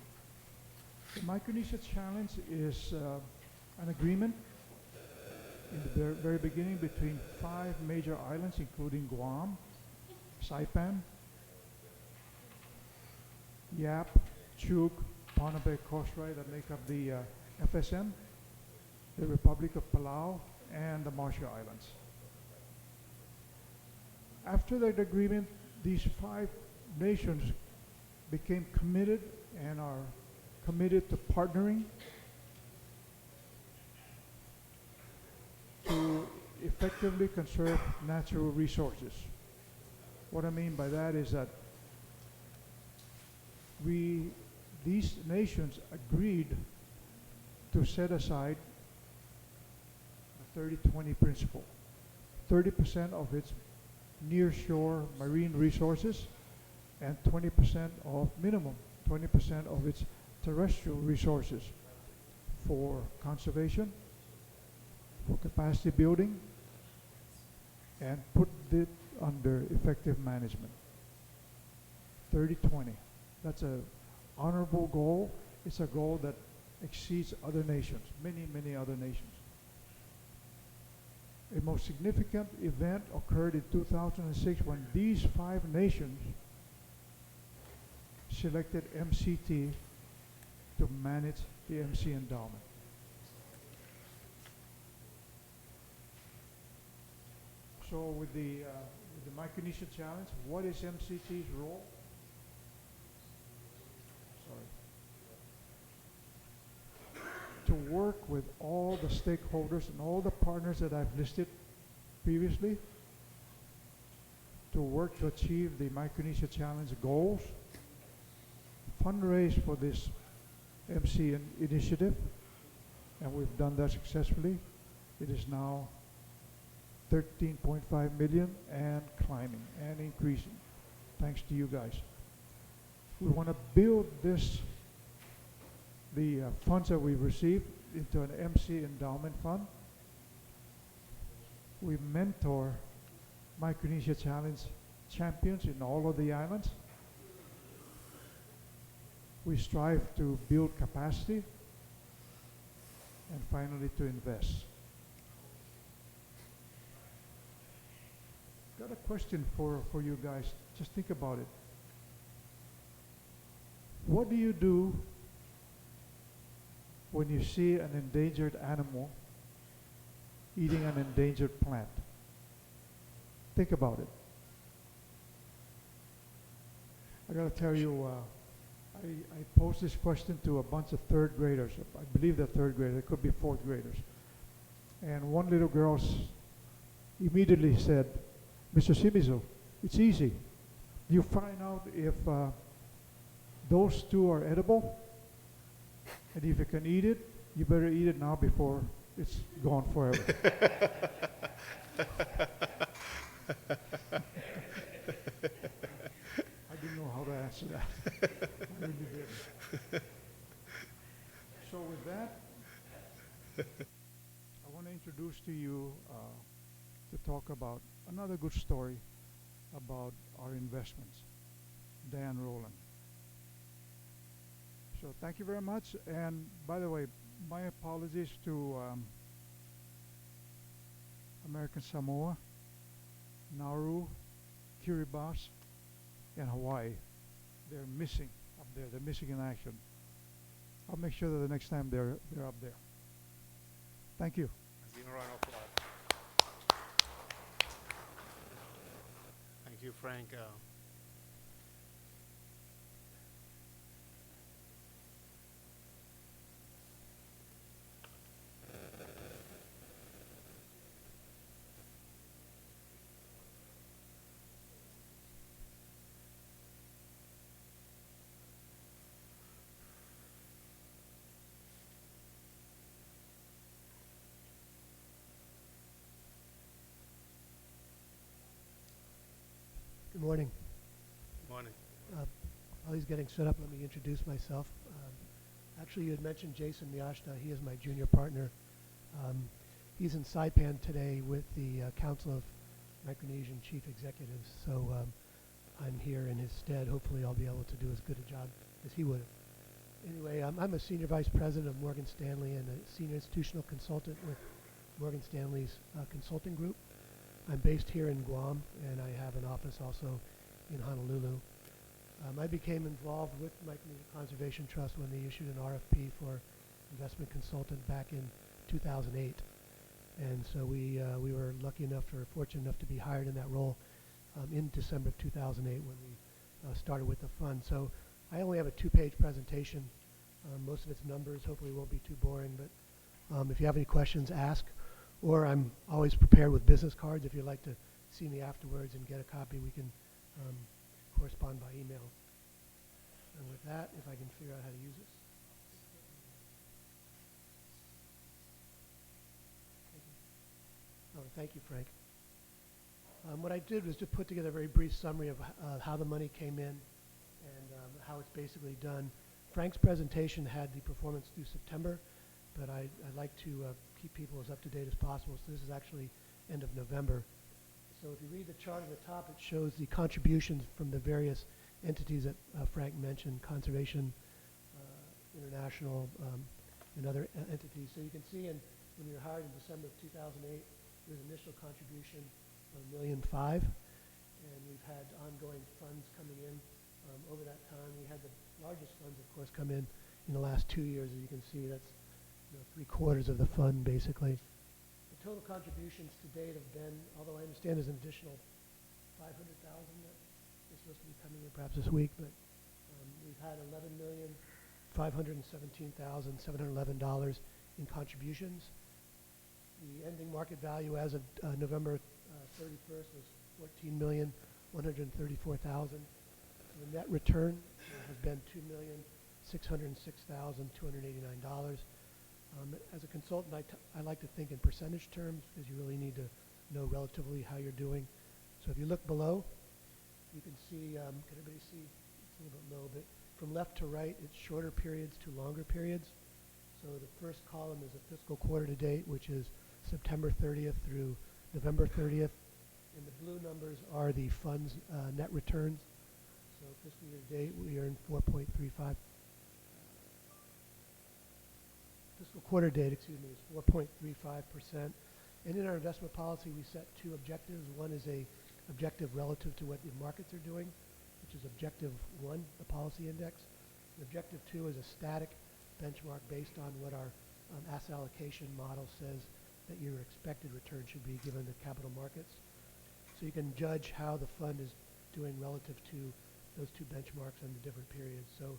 The Micronesia Challenge is an agreement in the very beginning between 5 major islands, including Guam, Saipan, Yap, Chuuk, Ponape, Kosrae, that make up the FSM, the Republic of Palau, and the Marshall Islands. After that agreement, these 5 nations became committed and are committed to partnering to effectively conserve natural resources. What I mean by that is that these nations agreed to set aside the 30-20 principle. 30% of its near-shore marine resources and 20% of minimum, 20% of its terrestrial resources for conservation, for capacity building, and put it under effective management. 30-20. That's an honorable goal. It's a goal that exceeds other nations, many other nations. A most significant event occurred in 2006 when these 5 nations selected MCT to manage the MC endowment. So with the Micronesia Challenge, what is MCT's role? Sorry. To work with all the stakeholders and all the partners that I've listed previously, to work to achieve the Micronesia Challenge goals, fundraise for this MC initiative, and we've done that successfully. It is now 13.5 million and climbing and increasing, thanks to you guys. We want to build this, the funds that we've received, into an MC endowment fund. We mentor Micronesia Challenge champions in all of the islands. We strive to build capacity, and finally to invest. Got a question for you guys. Just think about it. What do you do when you see an endangered animal eating an endangered plant? Think about it. I gotta tell you, I posed this question to a bunch of third graders. I believe they're third graders. It could be fourth graders. And one little girl immediately said, "Mr. Shimizu, it's easy. You find out if those two are edible, and if you can eat it, you better eat it now before it's gone forever." I didn't know how to answer that. I really didn't. So with that, I want to introduce to you to talk about another good story about our investments, Dan Rowland. So thank you very much. And by the way, my apologies to American Samoa, Nauru, Kiribati, and Hawaii. They're missing up there. They're missing in action. I'll make sure that the next time they're up there. Thank you. Thank you, Frank. Good morning. Morning. While he's getting set up, let me introduce myself. Actually, you had mentioned Jason Miyashita. He is my junior partner. He's in Saipan today with the Council of Micronesian Chief Executives, so I'm here in his stead. Hopefully I'll be able to do as good a job as he would. Anyway, I'm a senior vice president of Morgan Stanley and a senior institutional consultant with Morgan Stanley's consulting group. I'm based here in Guam, and I have an office also in Honolulu. I became involved with Micronesia Conservation Trust when they issued an RFP for investment consultant back in 2008. And so we were lucky enough or fortunate enough to be hired in that role in December of 2008 when we started with the fund. So I only have a 2-page presentation. Most of its numbers hopefully won't be too boring, but if you have any questions, ask. Or I'm always prepared with business cards. If you'd like to see me afterwards and get a copy, we can correspond by email. And with that, if I can figure out how to use this. Oh, thank you, Frank. What I did was to put together a very brief summary of how the money came in and how it's basically done. Frank's presentation had the performance through September, but I'd like to keep people as up to date as possible. So this is actually end of November. So if you read the chart at the top, it shows the contributions from the various entities that Frank mentioned, Conservation International, and other entities. So you can see when we were hired in December of 2008, there was initial contribution of $1.5 million, and we've had ongoing funds coming in over that time. We had the largest funds, of course, come in the last 2 years. As you can see, that's 3/4 of the fund, basically. The total contributions to date have been, although I understand there's an additional 500,000 that is supposed to be coming in perhaps this week, but we've had $11,517,711 in contributions. The ending market value as of November 31st was $14,134,000. The net return has been $2,606,289. As a consultant, I like to think in percentage terms because you really need to know relatively how you're doing. So if you look below, you can see, can everybody see? It's a little bit low, but from left to right, it's shorter periods to longer periods. So the first column is a fiscal quarter to date, which is September 30th through November 30th. And the blue numbers are the fund's net returns. So fiscal year to date, we earned 4.35. Fiscal quarter date, excuse me, is 4.35%. And in our investment policy, we set two objectives. One is a objective relative to what the markets are doing, which is objective 1, the policy index. And objective 2 is a static benchmark based on what our asset allocation model says that your expected return should be given the capital markets. So you can judge how the fund is doing relative to those two benchmarks in the different periods. So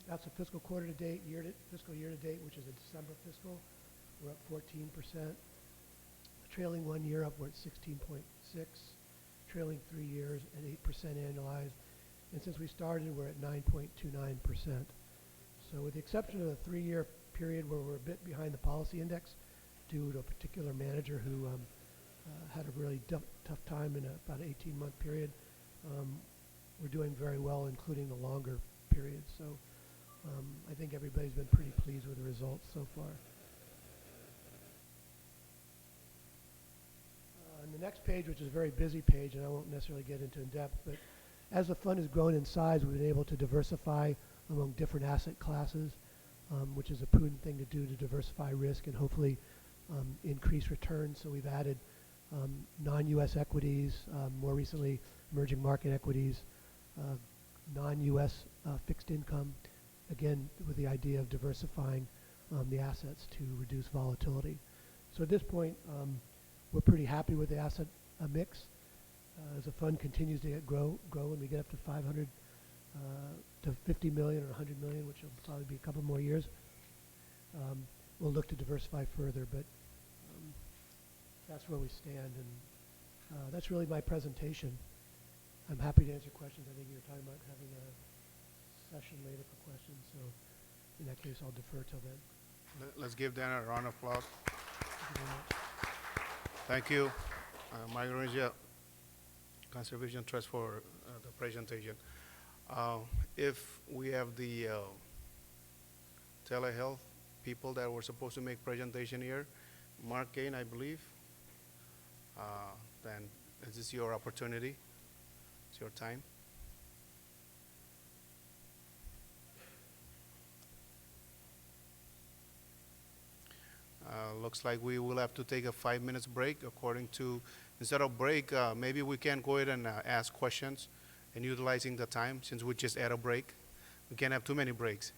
that's a fiscal quarter to date, fiscal year to date, which is a December fiscal. We're up 14%. Trailing 1 year up, we're at 16.6. Trailing 3 years at 8% annualized. And since we started, we're at 9.29%. So with the exception of the 3-year period where we're a bit behind the policy index due to a particular manager who had a really tough time in about an 18-month period, we're doing very well, including the longer periods. So I think everybody's been pretty pleased with the results so far. On the next page, which is a very busy page, and I won't necessarily get into in depth, but as the fund has grown in size, we've been able to diversify among different asset classes, which is a prudent thing to do to diversify risk and hopefully increase returns. So we've added non-U.S. equities, more recently emerging market equities, non-U.S. fixed income, again with the idea of diversifying the assets to reduce volatility. So at this point, we're pretty happy with the asset mix. As the fund continues to grow and we get up to 500 to 50 million or 100 million, which will probably be a couple more years, we'll look to diversify further, but that's where we stand, and that's really my presentation. I'm happy to answer questions. I think you were talking about having a session later for questions, so in that case, I'll defer till then. Let's give Dan a round of applause. Thank you very much. Thank you, Micronesia Conservation Trust for the presentation. If we have the telehealth people that were supposed to make presentation here, Mark Kane, I believe, then this is your opportunity. It's your time. Looks like we will have to take a 5 minutes break according to, instead of break, maybe we can go ahead and ask questions and utilizing the time since we just had a break. We can't have too many breaks.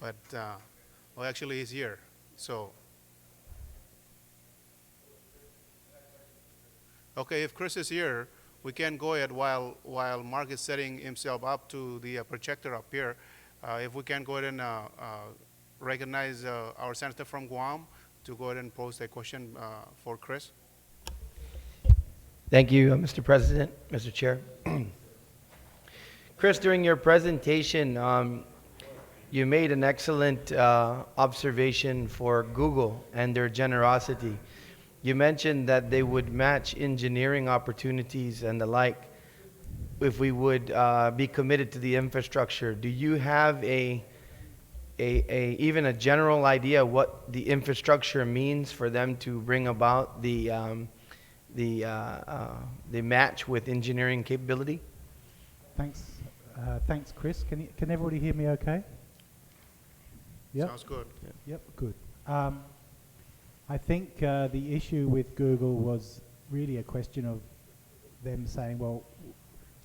But, well, actually he's here, so. Okay, if Chris is here, we can go ahead while Mark is setting himself up to the projector up here. If we can go ahead and recognize our senator from Guam to go ahead and pose a question for Chris. Thank you, Mr. President, Mr. Chair. Chris, during your presentation, you made an excellent observation for Google and their generosity. You mentioned that they would match engineering opportunities and the like if we would be committed to the infrastructure. Do you have even a general idea what the infrastructure means for them to bring about the match with engineering capability? Thanks, Chris. Can everybody hear me okay? Yep. Sounds good. Yep, good. I think the issue with Google was really a question of them saying, well,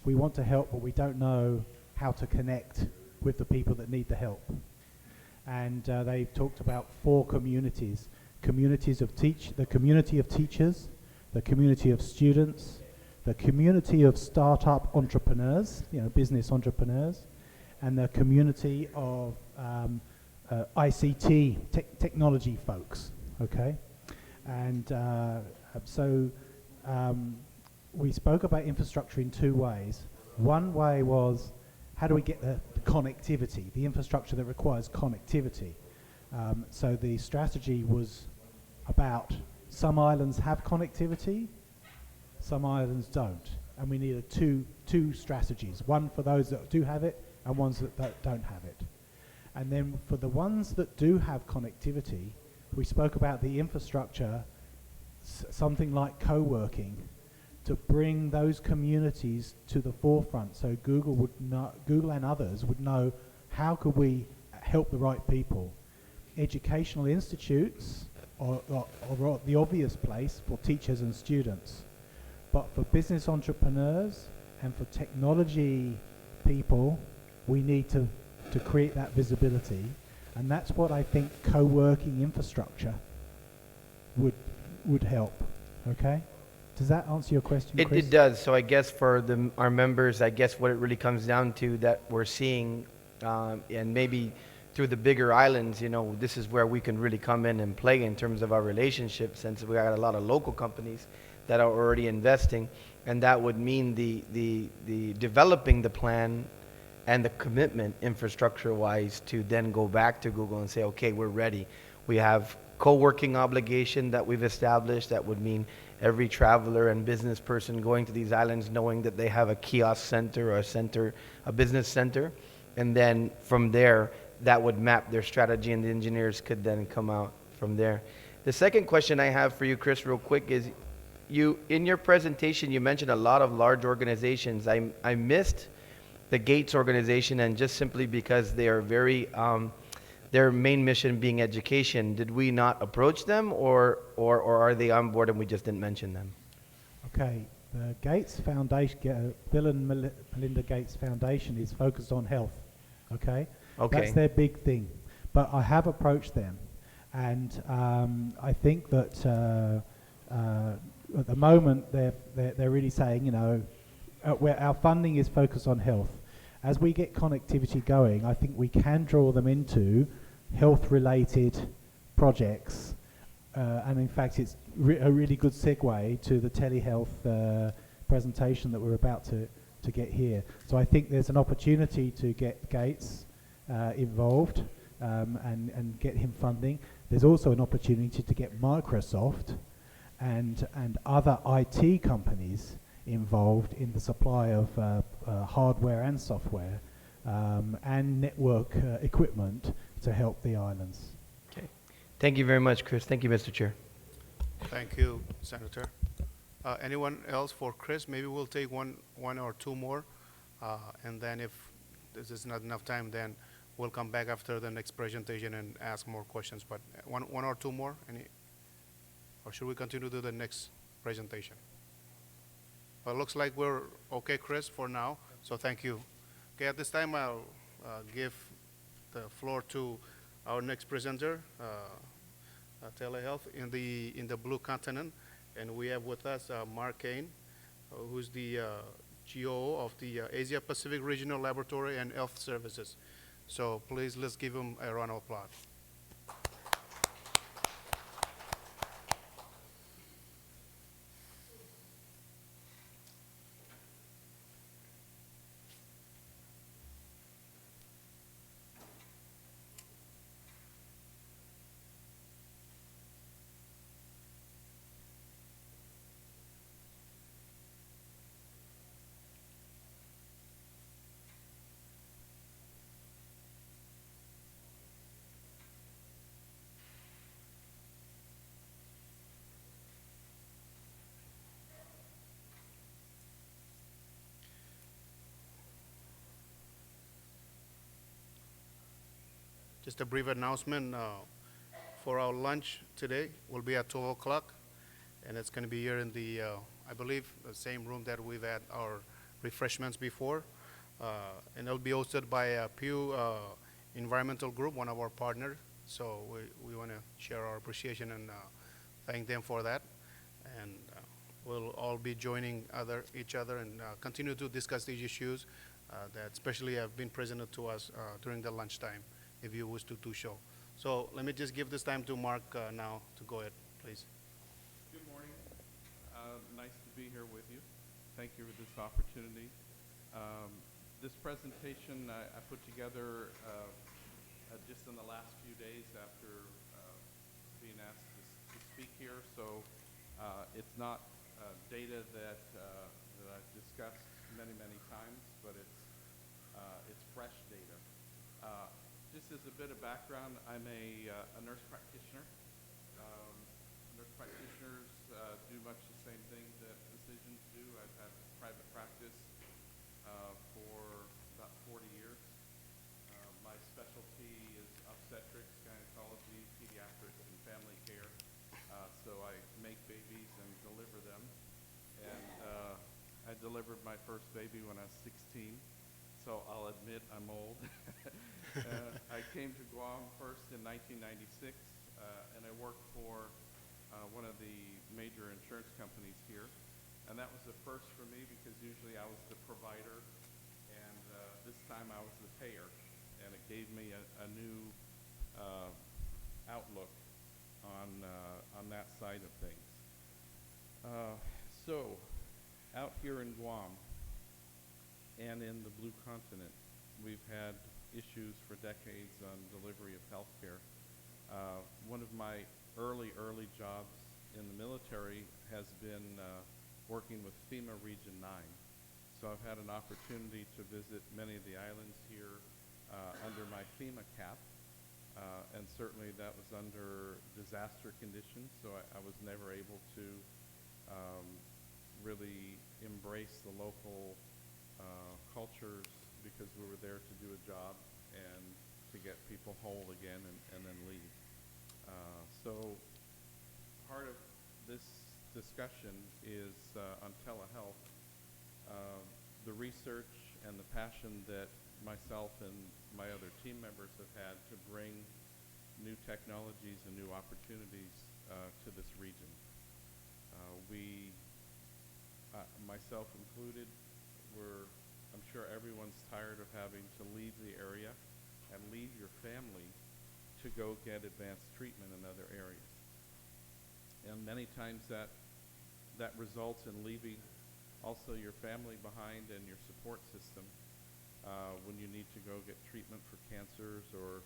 we want to help, but we don't know how to connect with the people that need the help. And they talked about 4 communities. The community of teachers, the community of students, the community of startup entrepreneurs, business entrepreneurs, and the community of ICT, technology folks, okay? And so we spoke about infrastructure in 2 ways. One way was, how do we get the connectivity, the infrastructure that requires connectivity? So the strategy was about some islands have connectivity, some islands don't. And we needed two strategies, one for those that do have it and ones that don't have it. And then for the ones that do have connectivity, we spoke about the infrastructure, something like co-working, to bring those communities to the forefront, so Google and others would know how could we help the right people. Educational institutes are the obvious place for teachers and students, but for business entrepreneurs and for technology people, we need to create that visibility, and that's what I think co-working infrastructure would help. Okay? Does that answer your question, Chris? It does. So I guess for our members, I guess what it really comes down to that we're seeing, and maybe through the bigger islands, this is where we can really come in and play in terms of our relationship, since we got a lot of local companies that are already investing, and that would mean the developing the plan and the commitment infrastructure-wise to then go back to Google and say, okay, we're ready. We have co-working obligation that we've established. That would mean every traveler and business person going to these islands knowing that they have a kiosk center or a business center. And then from there, that would map their strategy, and the engineers could then come out from there. The second question I have for you, Chris, real quick, is in your presentation, you mentioned a lot of large organizations. I missed the Gates organization, and just simply because they are very, their main mission being education, did we not approach them, or are they on board and we just didn't mention them? Okay, the Gates Foundation, Bill and Melinda Gates Foundation is focused on health, okay? Okay. That's their big thing. But I have approached them, and I think that at the moment they're really saying, where our funding is focused on health. As we get connectivity going, I think we can draw them into health-related projects, and in fact, it's a really good segue to the telehealth presentation that we're about to get here. So I think there's an opportunity to get Gates involved and get him funding. There's also an opportunity to get Microsoft and other IT companies involved in the supply of hardware and software and network equipment to help the islands. Okay. Thank you very much, Chris. Thank you, Mr. Chair. Thank you, Senator. Anyone else for Chris? Maybe we'll take one or two more, and then if this is not enough time, then we'll come back after the next presentation and ask more questions. But one or two more, or should we continue to the next presentation? Well, it looks like we're okay, Chris, for now. So thank you. Okay, at this time, I'll give the floor to our next presenter, Telehealth in the Blue Continent, and we have with us Mark Kane, who's the GO of the Asia Pacific Regional Laboratory and Health Services. So please, let's give him a round of applause. Just a brief announcement for our lunch today will be at 12 o'clock, and it's going to be here in the, I believe, the same room that we've had our refreshments before. And it'll be hosted by Pew Environmental Group, one of our partners. So we want to share our appreciation and thank them for that. And we'll all be joining each other and continue to discuss these issues that especially have been presented to us during the lunchtime, if you wish to do so. So let me just give this time to Mark now to go ahead, please. Good morning. Nice to be here with you. Thank you for this opportunity. This presentation I put together just in the last few days after being asked to speak here. So it's not data that I've discussed many times, but it's fresh data. Just as a bit of background, I'm a nurse practitioner. Nurse practitioners do much the same thing that physicians do. I've had private practice for about 40 years. My specialty is obstetrics, gynecology, pediatrics, and family care. So I make babies and deliver them. And I delivered my first baby when I was 16. So I'll admit I'm old. I came to Guam first in 1996, and I worked for one of the major insurance companies here. And that was the first for me because usually I was the provider, and this time I was the payer. And it gave me a new outlook on that side of things. So out here in Guam and in the Blue Continent, we've had issues for decades on delivery of health care. One of my early jobs in the military has been working with FEMA Region 9. So I've had an opportunity to visit many of the islands here under my FEMA cap, and certainly that was under disaster conditions, so I was never able to really embrace the local cultures because we were there to do a job and to get people whole again and then leave. So part of this discussion is on telehealth. The research and the passion that myself and my other team members have had to bring new technologies and new opportunities to this region. We, myself included, I'm sure everyone's tired of having to leave the area and leave your family to go get advanced treatment in other areas. And many times that results in leaving also your family behind and your support system when you need to go get treatment for cancers or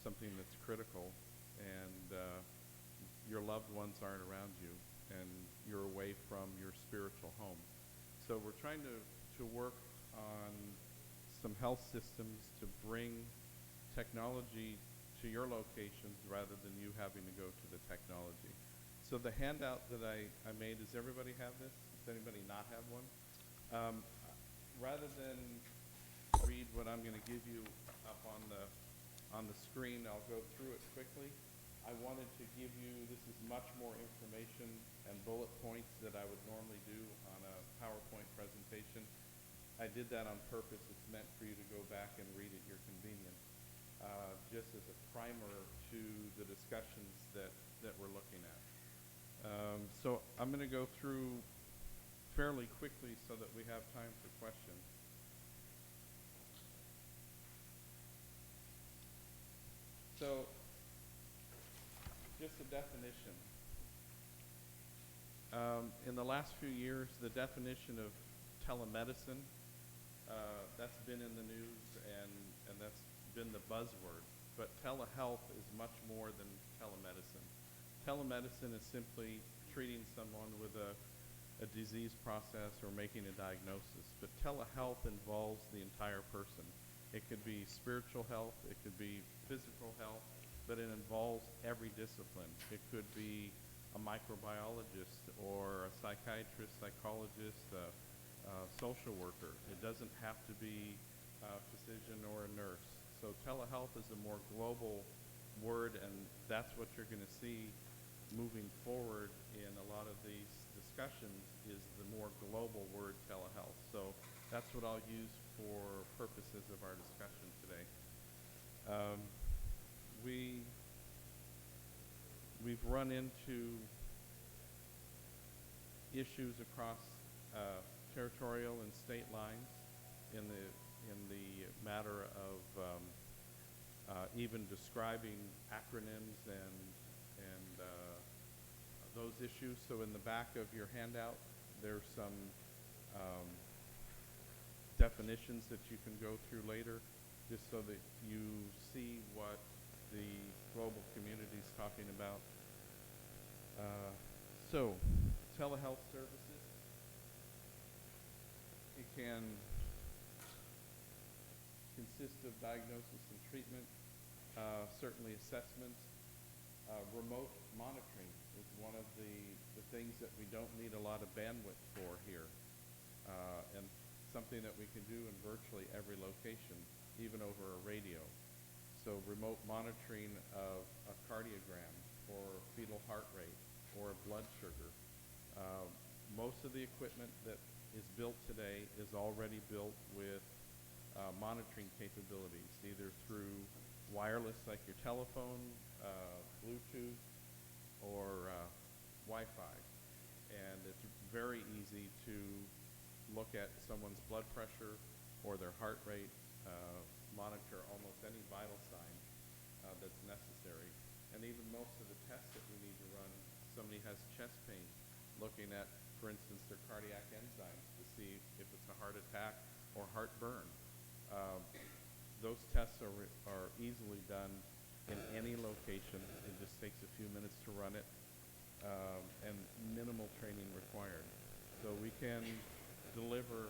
something that's critical, and your loved ones aren't around you and you're away from your spiritual home. So we're trying to work on some health systems to bring technology to your locations rather than you having to go to the technology. So the handout that I made, does everybody have this? Does anybody not have one? Rather than read what I'm going to give you up on the screen, I'll go through it quickly. I wanted to give you, this is much more information and bullet points that I would normally do on a PowerPoint presentation. I did that on purpose. It's meant for you to go back and read at your convenience, just as a primer to the discussions that we're looking at. So I'm going to go through fairly quickly so that we have time for questions. So just a definition. In the last few years, the definition of telemedicine, that's been in the news and that's been the buzzword. But telehealth is much more than telemedicine. Telemedicine is simply treating someone with a disease process or making a diagnosis. But telehealth involves the entire person. It could be spiritual health, it could be physical health, but it involves every discipline. It could be a microbiologist or a psychiatrist, psychologist, social worker. It doesn't have to be a physician or a nurse. So telehealth is a more global word, and that's what you're going to see moving forward in a lot of these discussions, is the more global word telehealth. So that's what I'll use for purposes of our discussion today. Um, we've run into issues across territorial and state lines in the matter of even describing acronyms and those issues. So in the back of your handout, there's some definitions that you can go through later, just so that you see what the global community is talking about. So, telehealth services. It can consist of diagnosis and treatment, certainly assessments. Remote monitoring is one of the things that we don't need a lot of bandwidth for here, and something that we can do in virtually every location, even over a radio. So remote monitoring of a cardiogram or fetal heart rate or blood sugar. Most of the equipment that is built today is already built with monitoring capabilities, either through wireless like your telephone, Bluetooth, or Wi-Fi. And it's very easy to look at someone's blood pressure or their heart rate, monitor almost any vital sign that's necessary. And even most of the tests that we need to run, somebody has chest pain, looking at, for instance, their cardiac enzymes to see if it's a heart attack or heartburn. Those tests are easily done in any location. It just takes a few minutes to run it, and minimal training required. So we can deliver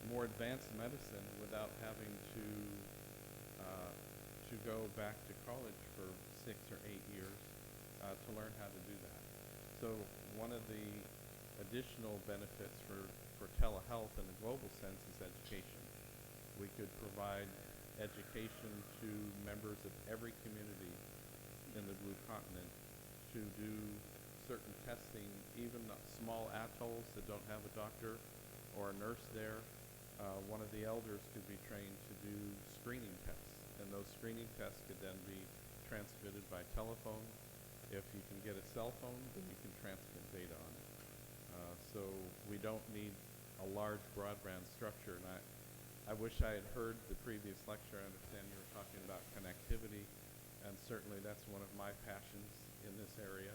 more advanced medicine without having to go back to college for 6 or 8 years to learn how to do that. So one of the additional benefits for telehealth in a global sense is education. We could provide education to members of every community in the Blue Continent to do certain testing, even small atolls that don't have a doctor or a nurse there. One of the elders could be trained to do screening tests, and those screening tests could then be transmitted by telephone. If you can get a cell phone, then you can transmit data on it. So we don't need a large broadband structure. And I wish I had heard the previous lecture. I understand you were talking about connectivity, and certainly that's one of my passions in this area.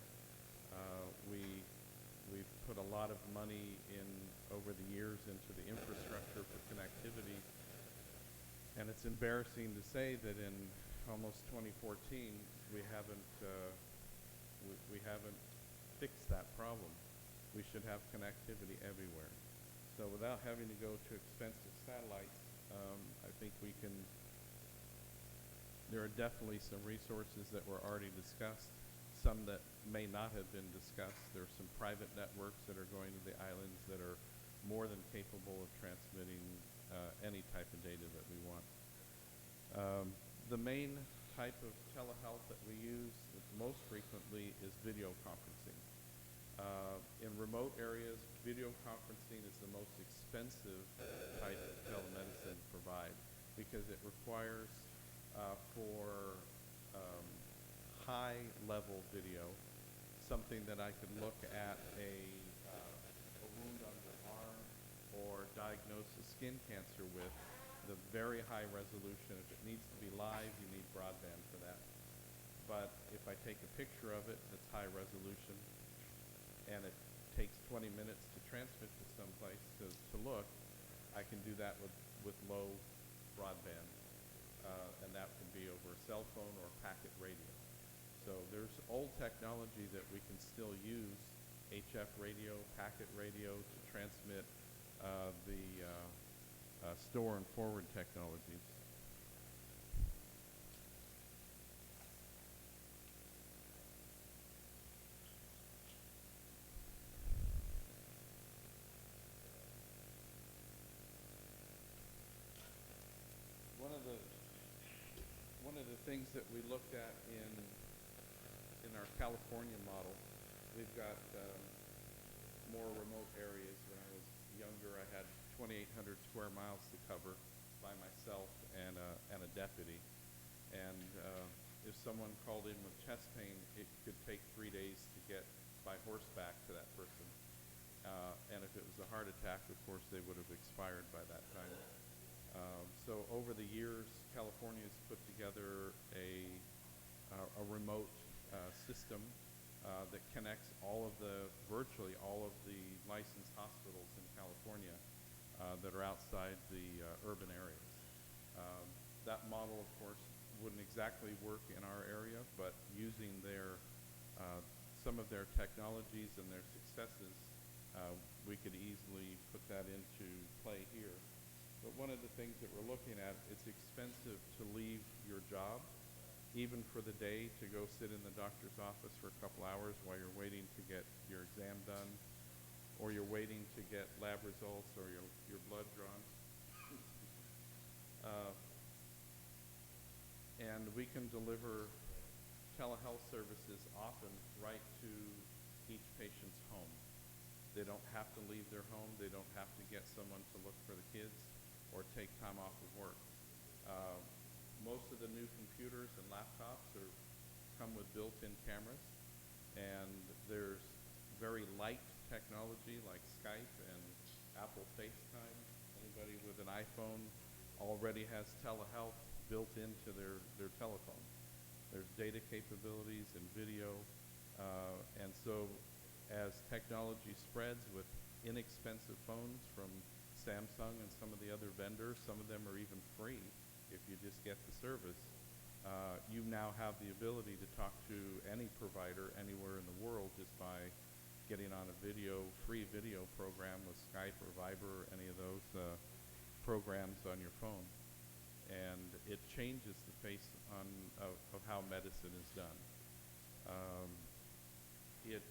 We've put a lot of money in over the years into the infrastructure for connectivity, and it's embarrassing to say that in almost 2014 we haven't fixed that problem. We should have connectivity everywhere. So without having to go to expensive satellites, I think we can. There are definitely some resources that were already discussed, some that may not have been discussed. There are some private networks that are going to the islands that are more than capable of transmitting any type of data that we want. The main type of telehealth that we use most frequently is video conferencing. In remote areas, video conferencing is the most expensive type of telemedicine to provide because it requires for high-level video, something that I could look at a wound on the arm or diagnose a skin cancer with, the very high resolution. If it needs to be live, you need broadband for that. But if I take a picture of it that's high resolution and it takes 20 minutes to transmit to someplace to look, I can do that with low broadband. And that can be over a cell phone or packet radio. So there's old technology that we can still use, HF radio, packet radio, to transmit the store and forward technologies. One of the things that we looked at in our California model, we've got more remote areas younger, I had 2,800 square miles to cover by myself and a deputy. And if someone called in with chest pain, it could take 3 days to get by horseback to that person. And if it was a heart attack, of course, they would have expired by that time. So over the years, California's put together a remote system that connects virtually all of the licensed hospitals in California that are outside the urban areas. That model, of course, wouldn't exactly work in our area, but using some of their technologies and their successes, we could easily put that into play here. But one of the things that we're looking at, it's expensive to leave your job, even for the day, to go sit in the doctor's office for a couple hours while you're waiting to get your exam done, or you're waiting to get lab results or your blood drawn. And we can deliver telehealth services often right to each patient's home. They don't have to leave their home. They don't have to get someone to look for the kids or take time off of work. Most of the new computers and laptops come with built-in cameras, and there's very light technology like Skype and Apple FaceTime. Anybody with an iPhone already has telehealth built into their telephone. There's data capabilities and video, and so as technology spreads with inexpensive phones from Samsung and some of the other vendors, some of them are even free if you just get the service, you now have the ability to talk to any provider anywhere in the world just by getting on a free video program with Skype or Viber or any of those programs on your phone. And it changes the face of how medicine is done. It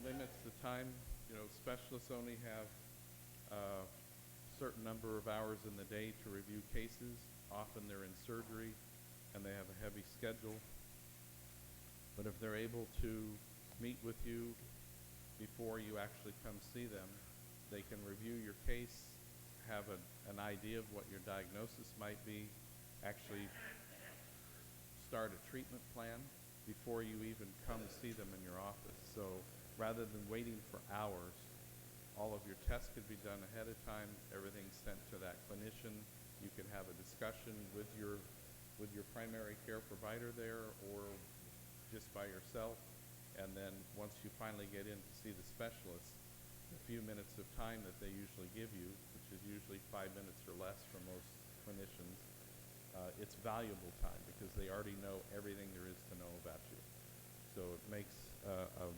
limits the time. Specialists only have a certain number of hours in the day to review cases. Often they're in surgery and they have a heavy schedule. But if they're able to meet with you before you actually come see them, they can review your case, have an idea of what your diagnosis might be, actually start a treatment plan before you even come see them in your office. So rather than waiting for hours, all of your tests could be done ahead of time, everything's sent to that clinician. You can have a discussion with your primary care provider there or just by yourself. And then once you finally get in to see the specialist, the few minutes of time that they usually give you, which is usually 5 minutes or less for most clinicians, it's valuable time because they already know everything there is to know about you. So it makes a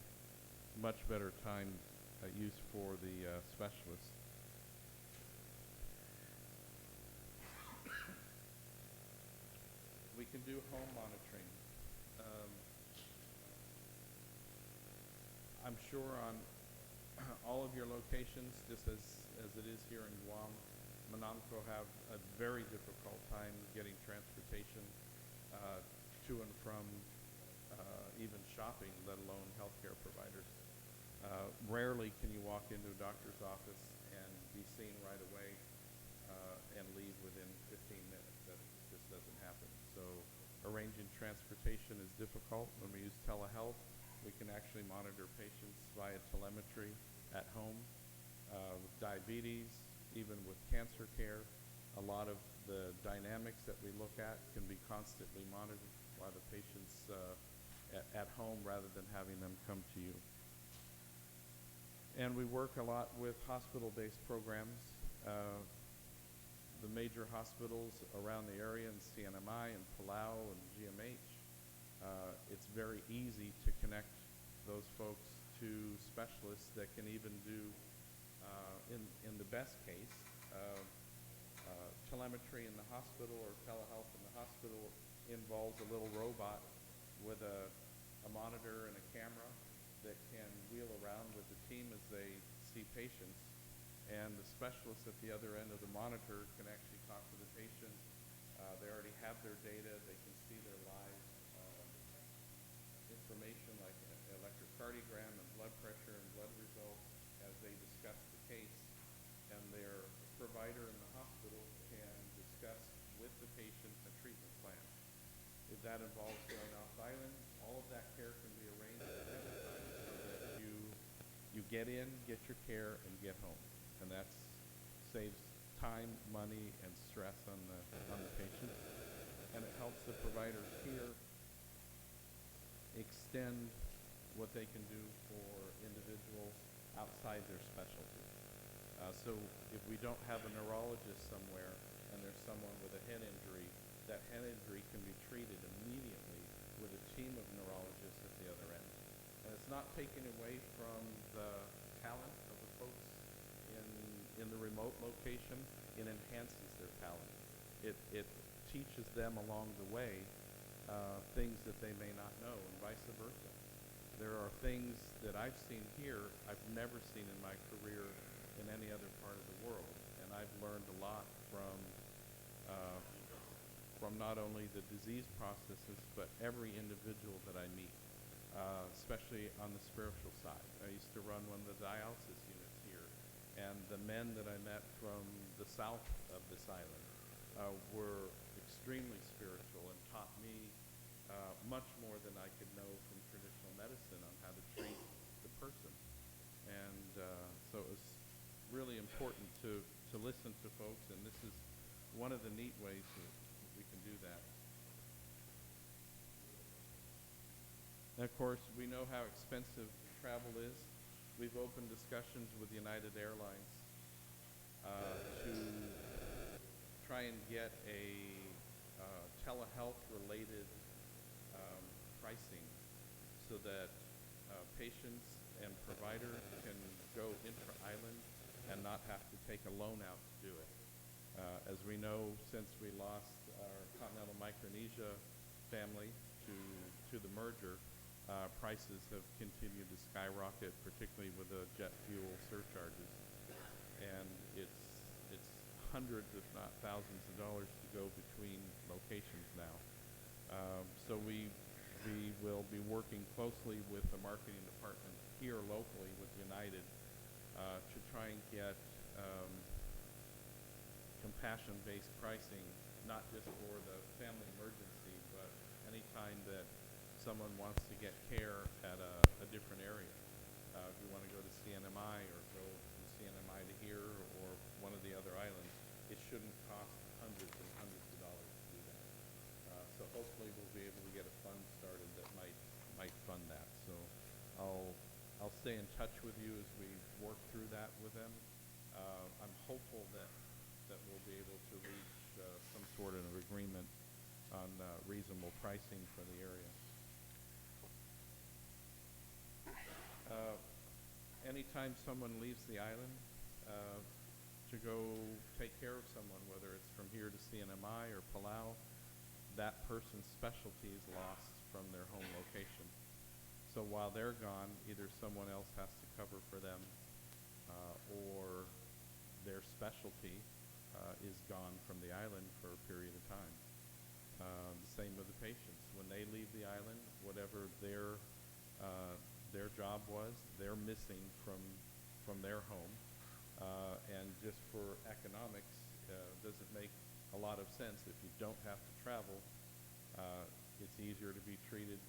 much better time use for the specialist. We can do home monitoring. I'm sure on all of your locations, just as it is here in Guam, Manamco have a very difficult time getting transportation to and from even shopping, let alone healthcare providers. Rarely can you walk into a doctor's office and be seen right away and leave within 15 minutes. That just doesn't happen. So arranging transportation is difficult. When we use telehealth, we can actually monitor patients via telemetry at home. With diabetes, even with cancer care, a lot of the dynamics that we look at can be constantly monitored while the patient's at home rather than having them come to you. And we work a lot with hospital-based programs. The major hospitals around the area in CNMI and Palau and GMH, it's very easy to connect those folks to specialists that can even do, in the best case, telemetry in the hospital or telehealth in the hospital involves a little robot with a monitor and a camera that can wheel around with the team as they see patients. And the specialist at the other end of the monitor can actually talk to the patient. They already have their data. They can see their live information like electrocardiogram and blood pressure and blood results as they case, and their provider in the hospital can discuss with the patient a treatment plan. If that involves going off island, all of that care can be arranged ahead of time so that you get in, get your care, and get home. And that saves time, money, and stress on the patient. And it helps the provider here extend what they can do for individuals outside their specialty. So if we don't have a neurologist somewhere and there's someone with a head injury, that head injury can be treated immediately with a team of neurologists at the other end. And it's not taken away from the talent of the folks in the remote location. It enhances their talent. It teaches them along the way things that they may not know, and vice versa. There are things that I've seen here I've never seen in my career in any other part of the world, and I've learned a lot from not only the disease processes, but every individual that I meet, especially on the spiritual side. I used to run one of the dialysis units here, and the men that I met from the south of this island were extremely spiritual and taught me much more than I could know from traditional medicine on how to treat the person. And so it was really important to listen to folks, and this is one of the neat ways that we can do that. And of course, we know how expensive travel is. We've opened discussions with United Airlines to try and get a telehealth-related pricing so that patients and providers can go intra-island and not have to take a loan out to do it. As we know, since we lost our continental Micronesia family to the merger, prices have continued to skyrocket, particularly with the jet fuel surcharges. And it's hundreds, if not thousands of dollars to go between locations now. So we will be working closely with the marketing department here locally with United to try and get compassion-based pricing, not just for the family emergency, but any time that someone wants to get care at a different area. If you want to go to CNMI or go from CNMI to here or one of the other islands, it shouldn't cost hundreds and hundreds of dollars to do that. So hopefully we'll be able to get a fund started that might fund that. So I'll stay in touch with you as we work through that with them. I'm hopeful that we'll be able to reach some sort of agreement on reasonable pricing for the area. Anytime someone leaves the island to go take care of someone, whether it's from here to CNMI or Palau, that person's specialty is lost from their home location. So while they're gone, either someone else has to cover for them or their specialty is gone from the island for a period of time. The same with the patients. When they leave the island, whatever their job was, they're missing from their home. And just for economics, doesn't make a lot of sense. If you don't have to travel, it's easier to be treated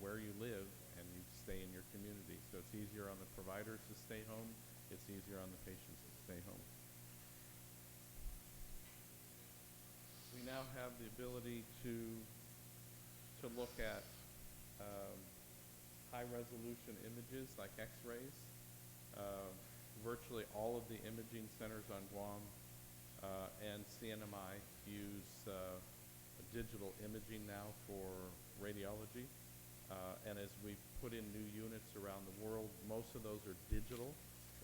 where you live and you stay in your community. So it's easier on the providers to stay home. It's easier on the patients to stay home. We now have the ability to look at high-resolution images like X-rays. Virtually all of the imaging centers on Guam and CNMI use digital imaging now for radiology. And as we put in new units around the world, most of those are digital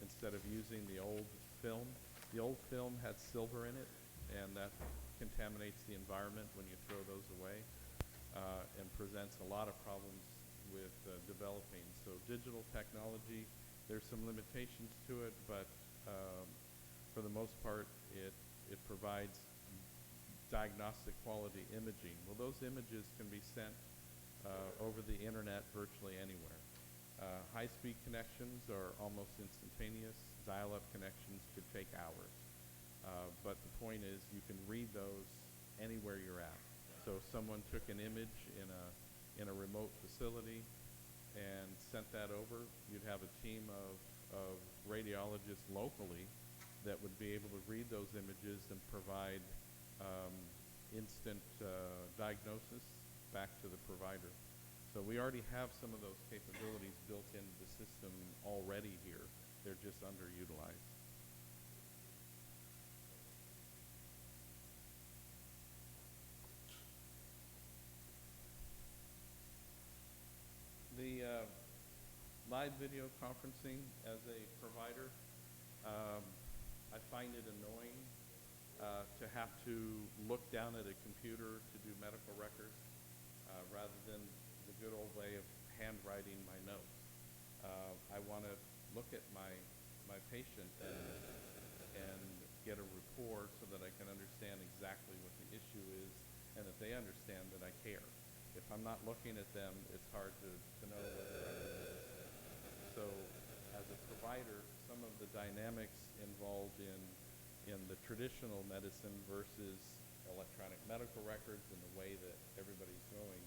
instead of using the old film. The old film had silver in it, and that contaminates the environment when you throw those away and presents a lot of problems with developing. So digital technology, there's some limitations to it, but for the most part, it provides diagnostic quality imaging. Well, those images can be sent over the internet virtually anywhere. High-speed connections are almost instantaneous. dial-up connections could take hours. But the point is, you can read those anywhere you're at. So if someone took an image in a remote facility and sent that over, you'd have a team of radiologists locally that would be able to read those images and provide instant diagnosis back to the provider. So we already have some of those capabilities built into the system already here. They're just underutilized. The live video conferencing as a provider, I find it annoying to have to look down at a computer to do medical records rather than the good old way of handwriting my notes. I want to look at my patient and get a rapport so that I can understand exactly what the issue is and that they understand that I care. If I'm not looking at them, it's hard to know what the record is. So as a provider, some of the dynamics involved in the traditional medicine versus electronic medical records and the way that everybody's going,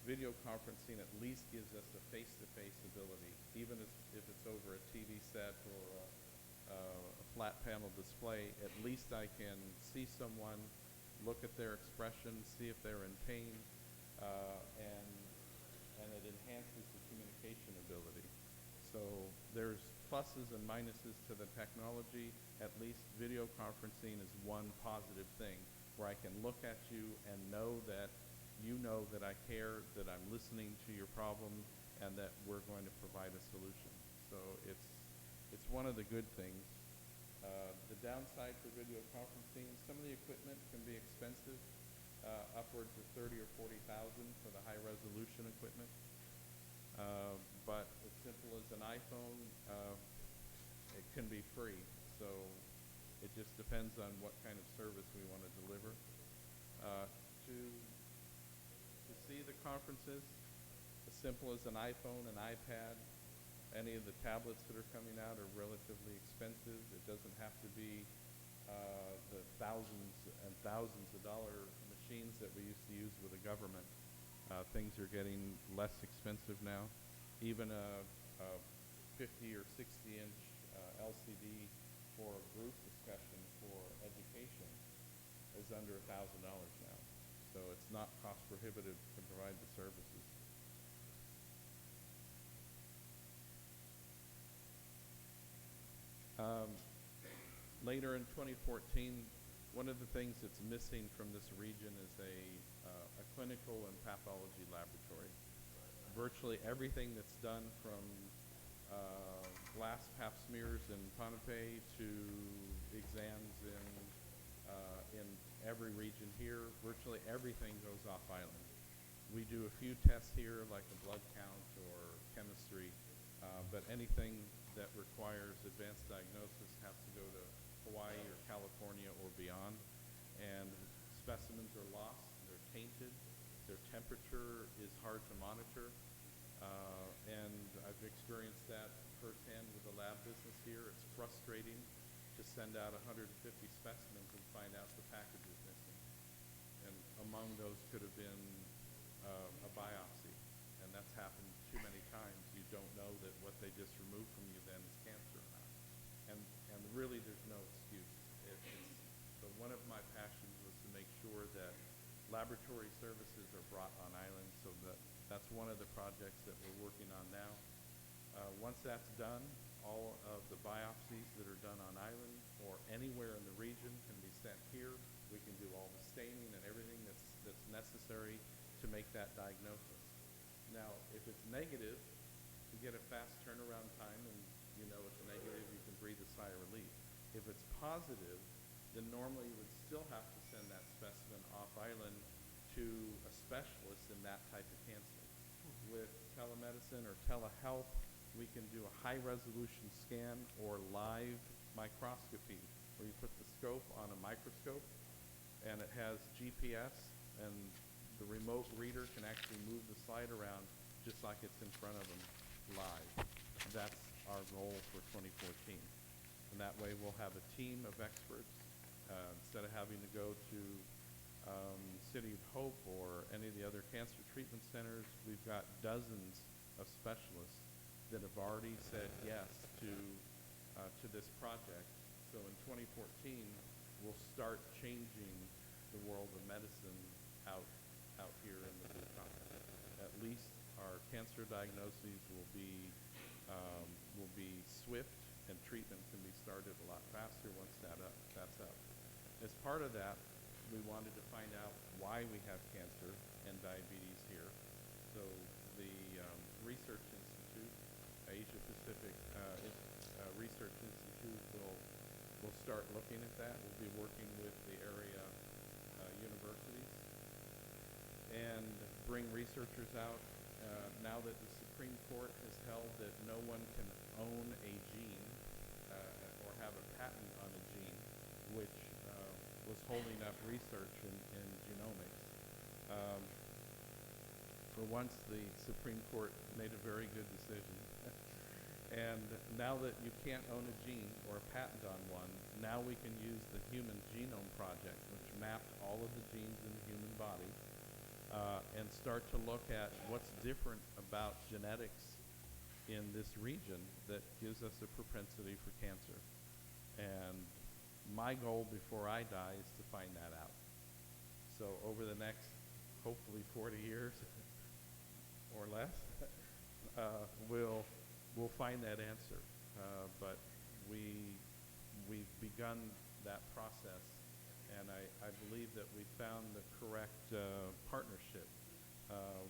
video conferencing at least gives us a face-to-face ability, even if it's over a TV set or a flat panel display. At least I can see someone, look at their expression, see if they're in pain, and it enhances the communication ability. So there's pluses and minuses to the technology. At least video conferencing is one positive thing, where I can look at you and know that you know that I care, that I'm listening to your problem, and that we're going to provide a solution. So it's one of the good things. The downside for video conferencing, some of the equipment can be expensive, upwards of $30,000 or $40,000 for the high resolution equipment. But as simple as an iPhone, it can be free. So it just depends on what kind of service we want to deliver. To see the conferences, as simple as an iPhone, an iPad, any of the tablets that are coming out are relatively expensive. It doesn't have to be the thousands and thousands of dollar machines that we used to use with the government. Things are getting less expensive now. Even a 50 or 60 inch LCD for a group discussion for education is under $1,000 now. So it's not cost prohibitive to provide the services. Later in 2014, one of the things that's missing from this region is a clinical and pathology laboratory. Virtually everything that's done from glass pap smears in Pohnpei to exams in every region here, virtually everything goes off island. We do a few tests here like a blood count or chemistry, but anything that requires advanced diagnosis has to go to Hawaii or California or beyond. And specimens are lost, they're tainted, their temperature is hard to monitor. And I've experienced that firsthand with the lab business here. It's frustrating to send out 150 specimens and find out the package is missing. And among those could have been a biopsy. And that's happened too many times. You don't know that what they just removed from you then is cancer or not. And really there's no excuse. So one of my passions was to make sure that laboratory services are brought on island, so that's one of the projects that we're working on now. Once that's done, all of the biopsies that are done on island or anywhere in the region can be sent here. We can do all the staining and everything that's necessary to make that diagnosis. Now, if it's negative, to get a fast turnaround time, and you know it's a negative, you can breathe a sigh of relief. If it's positive, then normally you would still have to send that specimen off island to a specialist in that type of cancer. With telemedicine or telehealth, we can do a high resolution scan or live microscopy, where you put the scope on a microscope and it has GPS, and the remote reader can actually move the slide around just like it's in front of them live. our goal for 2014. And that way we'll have a team of experts. Instead of having to go to City of Hope or any of the other cancer treatment centers, we've got dozens of specialists that have already said yes to this project. So in 2014, we'll start changing the world of medicine out here in the Blue Continent. At least our cancer diagnoses will be swift, and treatment can be started a lot faster once that's up. As part of that, we wanted to find out why we have cancer and diabetes here. So the Research Institute, Asia Pacific Research Institute will start looking at that. We'll be working with the area universities and bring researchers out. Now that the Supreme Court has held that no one can own a gene or have a patent on a gene, which was holding up research in genomics. For once, the Supreme Court made a very good decision. And now that you can't own a gene or a patent on one, now we can use the Human Genome Project, which mapped all of the genes in the human body, and start to look at what's different about genetics in this region that gives us a propensity for cancer. And my goal before I die is to find that out. So over the next, hopefully 40 years or less, we'll find that answer. But we've begun that process, and I believe that we found the correct partnership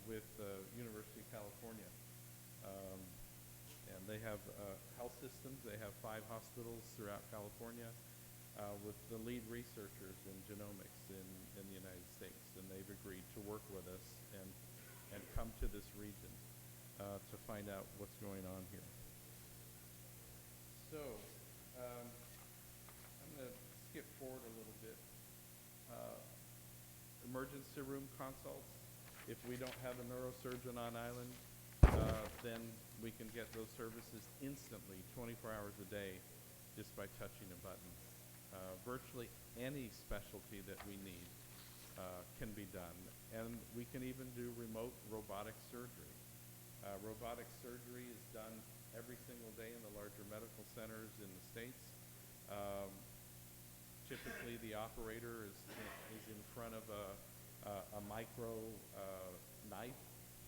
with the University of California. And they have health systems. They have 5 hospitals throughout California with the lead researchers in genomics in the United States. And they've agreed to work with us and come to this region to find out what's going on here. So I'm going to skip forward a little bit. Emergency room consults. If we don't have a neurosurgeon on island, then we can get those services instantly, 24 hours a day, just by touching a button. Virtually any specialty that we need can be done. And we can even do remote robotic surgery. Robotic surgery is done every single day in the larger medical centers in the States. Typically, the operator is in front of a micro knife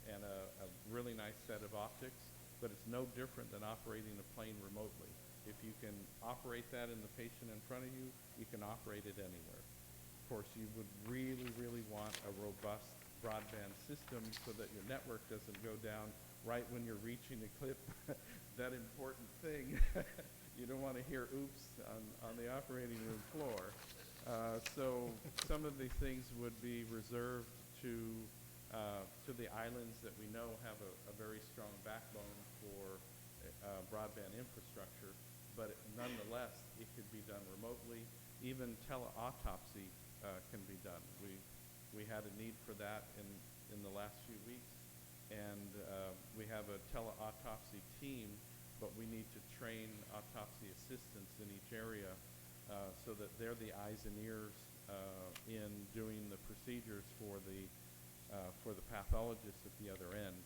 and a really nice set of optics, but it's no different than operating a plane remotely. If you can operate that in the patient in front of you, you can operate it anywhere. Of course, you would really, really want a robust broadband system so that your network doesn't go down right when you're reaching to clip that important thing. You don't want to hear oops on the operating room floor. So some of these things would be reserved to the islands that we know have a very strong backbone for broadband infrastructure, but nonetheless, it could be done remotely. Even teleautopsy can be done. We had a need for that in the last few weeks, and we have a teleautopsy team, but we need to train autopsy assistants in each area so that they're the eyes and ears in doing the procedures for the pathologist at the other end.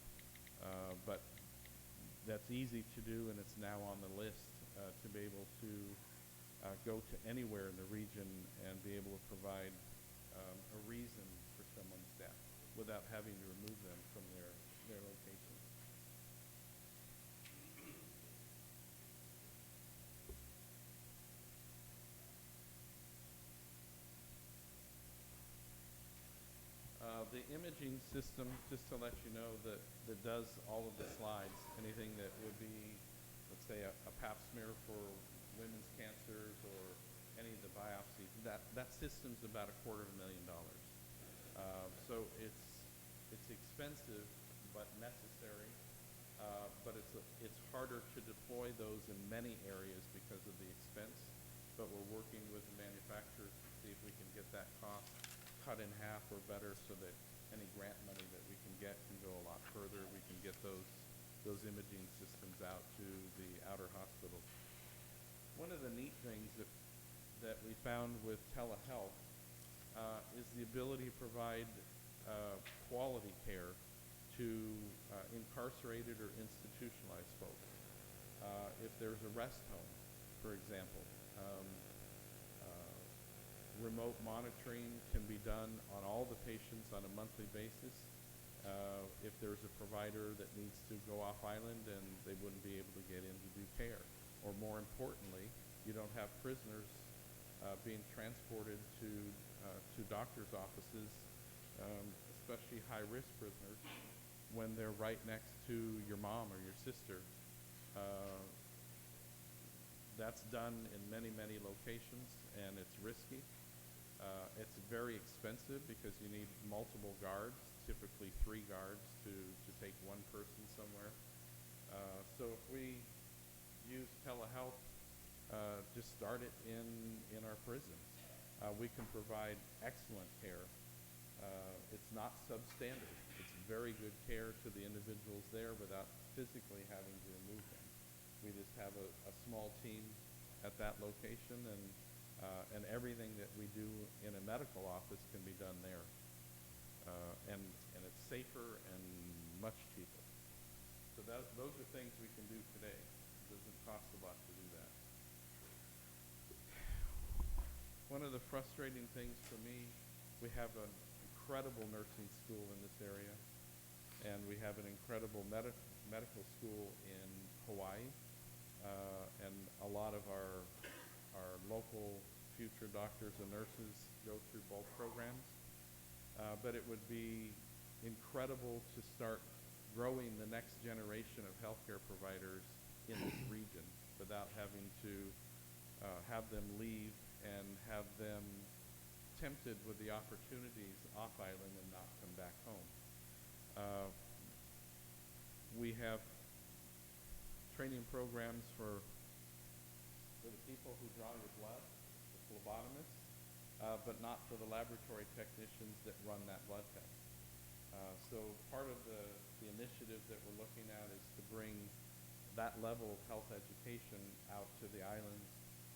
But that's easy to do, and it's now on the list to be able to go to anywhere in the region and be able to provide a reason for someone's death without having to remove them from their location. The imaging system, just to let you know, that does all of the slides, anything that would be, let's say, a pap smear for women's cancers or any of the biopsies, that system's about $250,000. So it's expensive but necessary, but it's harder to deploy those in many areas because of the expense. But we're working with the manufacturers to see if we can get that cost cut in half or better, so that any grant money that we can get can go a lot further. We can get those those imaging systems out to the outer hospitals. One of the neat things that we found with telehealth is the ability to provide quality care to incarcerated or institutionalized folks. If there's a rest home, for example, remote monitoring can be done on all the patients on a monthly basis. If there's a provider that needs to go off island and they wouldn't be able to get in to do care. Or more importantly, you don't have prisoners being transported to doctors' offices, especially high-risk prisoners, when they're right next to your mom or your sister. That's done in many, many locations, and it's risky. It's very expensive because you need multiple guards, typically 3 guards to take one person somewhere. So if we use telehealth, just start it in our prisons. We can provide excellent care. It's not substandard. It's very good care to the individuals there without physically having to remove them. We just have a small team at that location, and everything that we do in a medical office can be done there. And it's safer and much cheaper. So those are things we can do today. It doesn't cost a lot to do that. One of the frustrating things for me, we have an incredible nursing school in this area, and we have an incredible medical school in Hawaii, and a lot of our local future doctors and nurses go through both programs. But it would be incredible to start growing the next generation of healthcare providers in this region without having to have them leave and have them tempted with the opportunities off island and not come back home. We have training programs for the people who draw your blood, the phlebotomists, but not for the laboratory technicians that run that blood test. So part of the initiative that we're looking at is to bring that level of health education out to the islands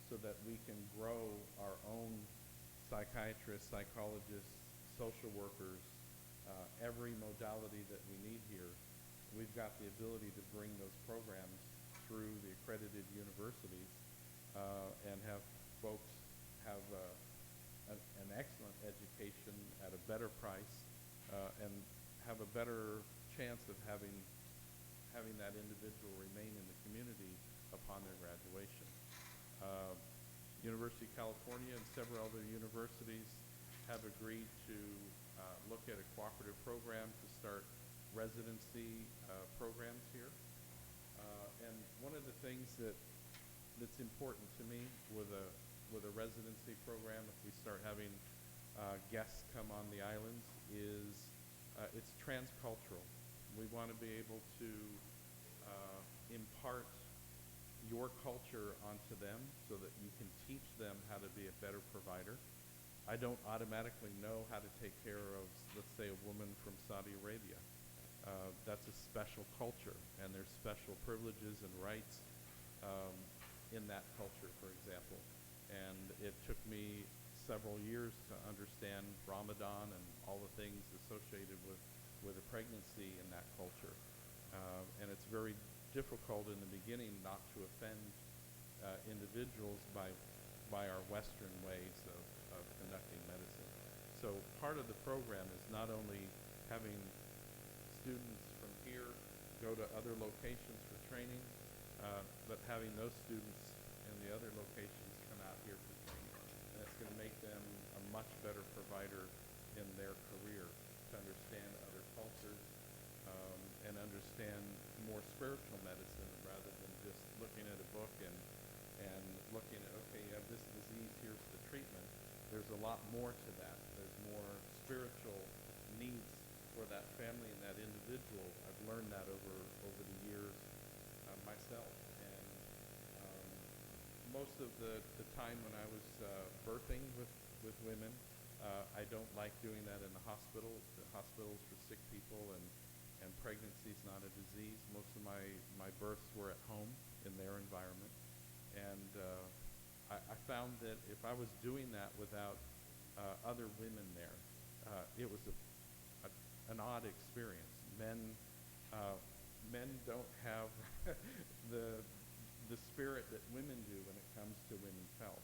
so that we can grow our own psychiatrists, psychologists, social workers, every modality that we need here. We've got the ability to bring those programs through the accredited universities and have folks have an excellent education at a better price and have a better chance of having that individual remain in the community upon their graduation. University of California and several other universities have agreed to look at a cooperative program to start residency programs here. And one of the things that's important to me with a residency program, if we start having guests come on the islands, is it's transcultural. We want to be able to impart your culture onto them so that you can teach them how to be a better provider. I don't automatically know how to take care of, let's say, a woman from Saudi Arabia. That's a special culture, and there's special privileges and rights in that culture, for example. And it took me several years to understand Ramadan and all the things associated with a pregnancy in that culture. And it's very difficult in the beginning not to offend individuals by our Western ways of conducting medicine. So part of the program is not only having students from here go to other locations for training, but having those students in the other locations come out here for training. And it's going to make them a much better provider in their career to understand other cultures and understand more spiritual medicine rather than just looking at a book and looking at, okay, you have this disease, here's the treatment. There's a lot more to that. There's more spiritual needs for that family and that individual. I've learned that over the years myself. And most of the time when I was birthing with women, I don't like doing that in the hospital. The hospital's for sick people, and and pregnancy is not a disease. Most of my births were at home in their environment. And I found that if I was doing that without other women there, it was an odd experience. Men don't have the spirit that women do when it comes to women's health.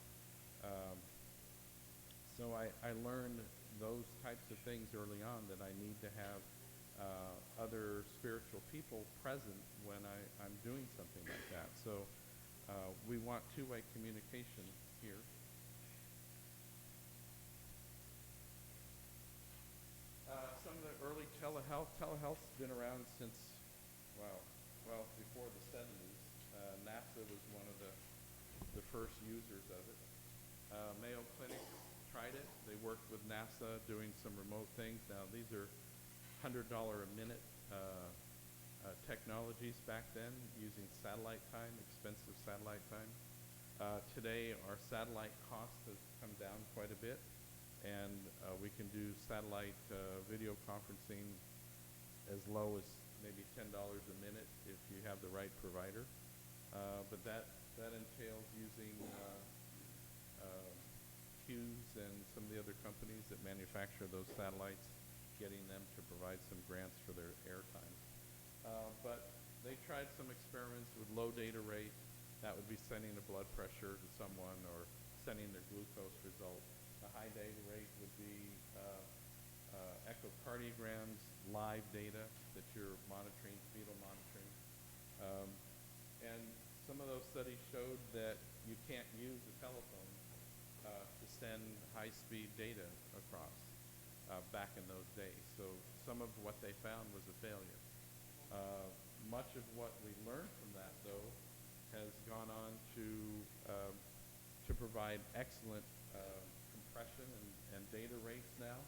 So I learned those types of things early on, that I need to have other spiritual people present when I'm doing something like that. So we want two-way communication here. Some of the early telehealth's been around since, well, before the 70s. NASA was one of the first users of it. Mayo Clinic tried it. They worked with NASA doing some remote things. Now, these are $100 a minute technologies back then, using satellite time, expensive satellite time. Today, our satellite cost has come down quite a bit, and we can do satellite video conferencing as low as maybe $10 a minute if you have the right provider. But that entails using Hughes and some of the other companies that manufacture those satellites, getting them to provide some grants for their airtime. But they tried some experiments with low data rate. That would be sending a blood pressure to someone or sending their glucose result. The high data rate would be echocardiograms, live data that you're monitoring, fetal monitoring. And some of those studies showed that you can't use a telephone to send high-speed data across back in those days. So some of what they found was a failure. Much of what we learned from that, though, has gone on to provide excellent compression and data rates now.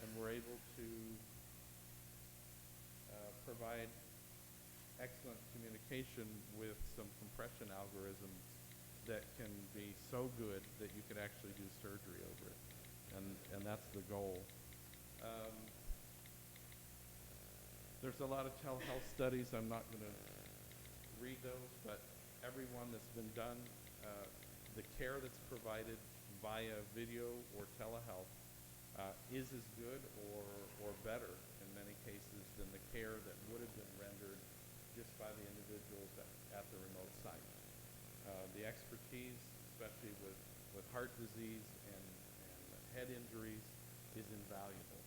And we're able to provide excellent communication with some compression algorithms that can be so good that you could actually do surgery over it. And that's the goal. There's a lot of telehealth studies. I'm not going to read those, but every one that's been done, the care that's provided via video or telehealth is as good or better in many cases than the care that would have been rendered just by the individuals at the remote site. The expertise, especially with heart disease and head injuries, is invaluable.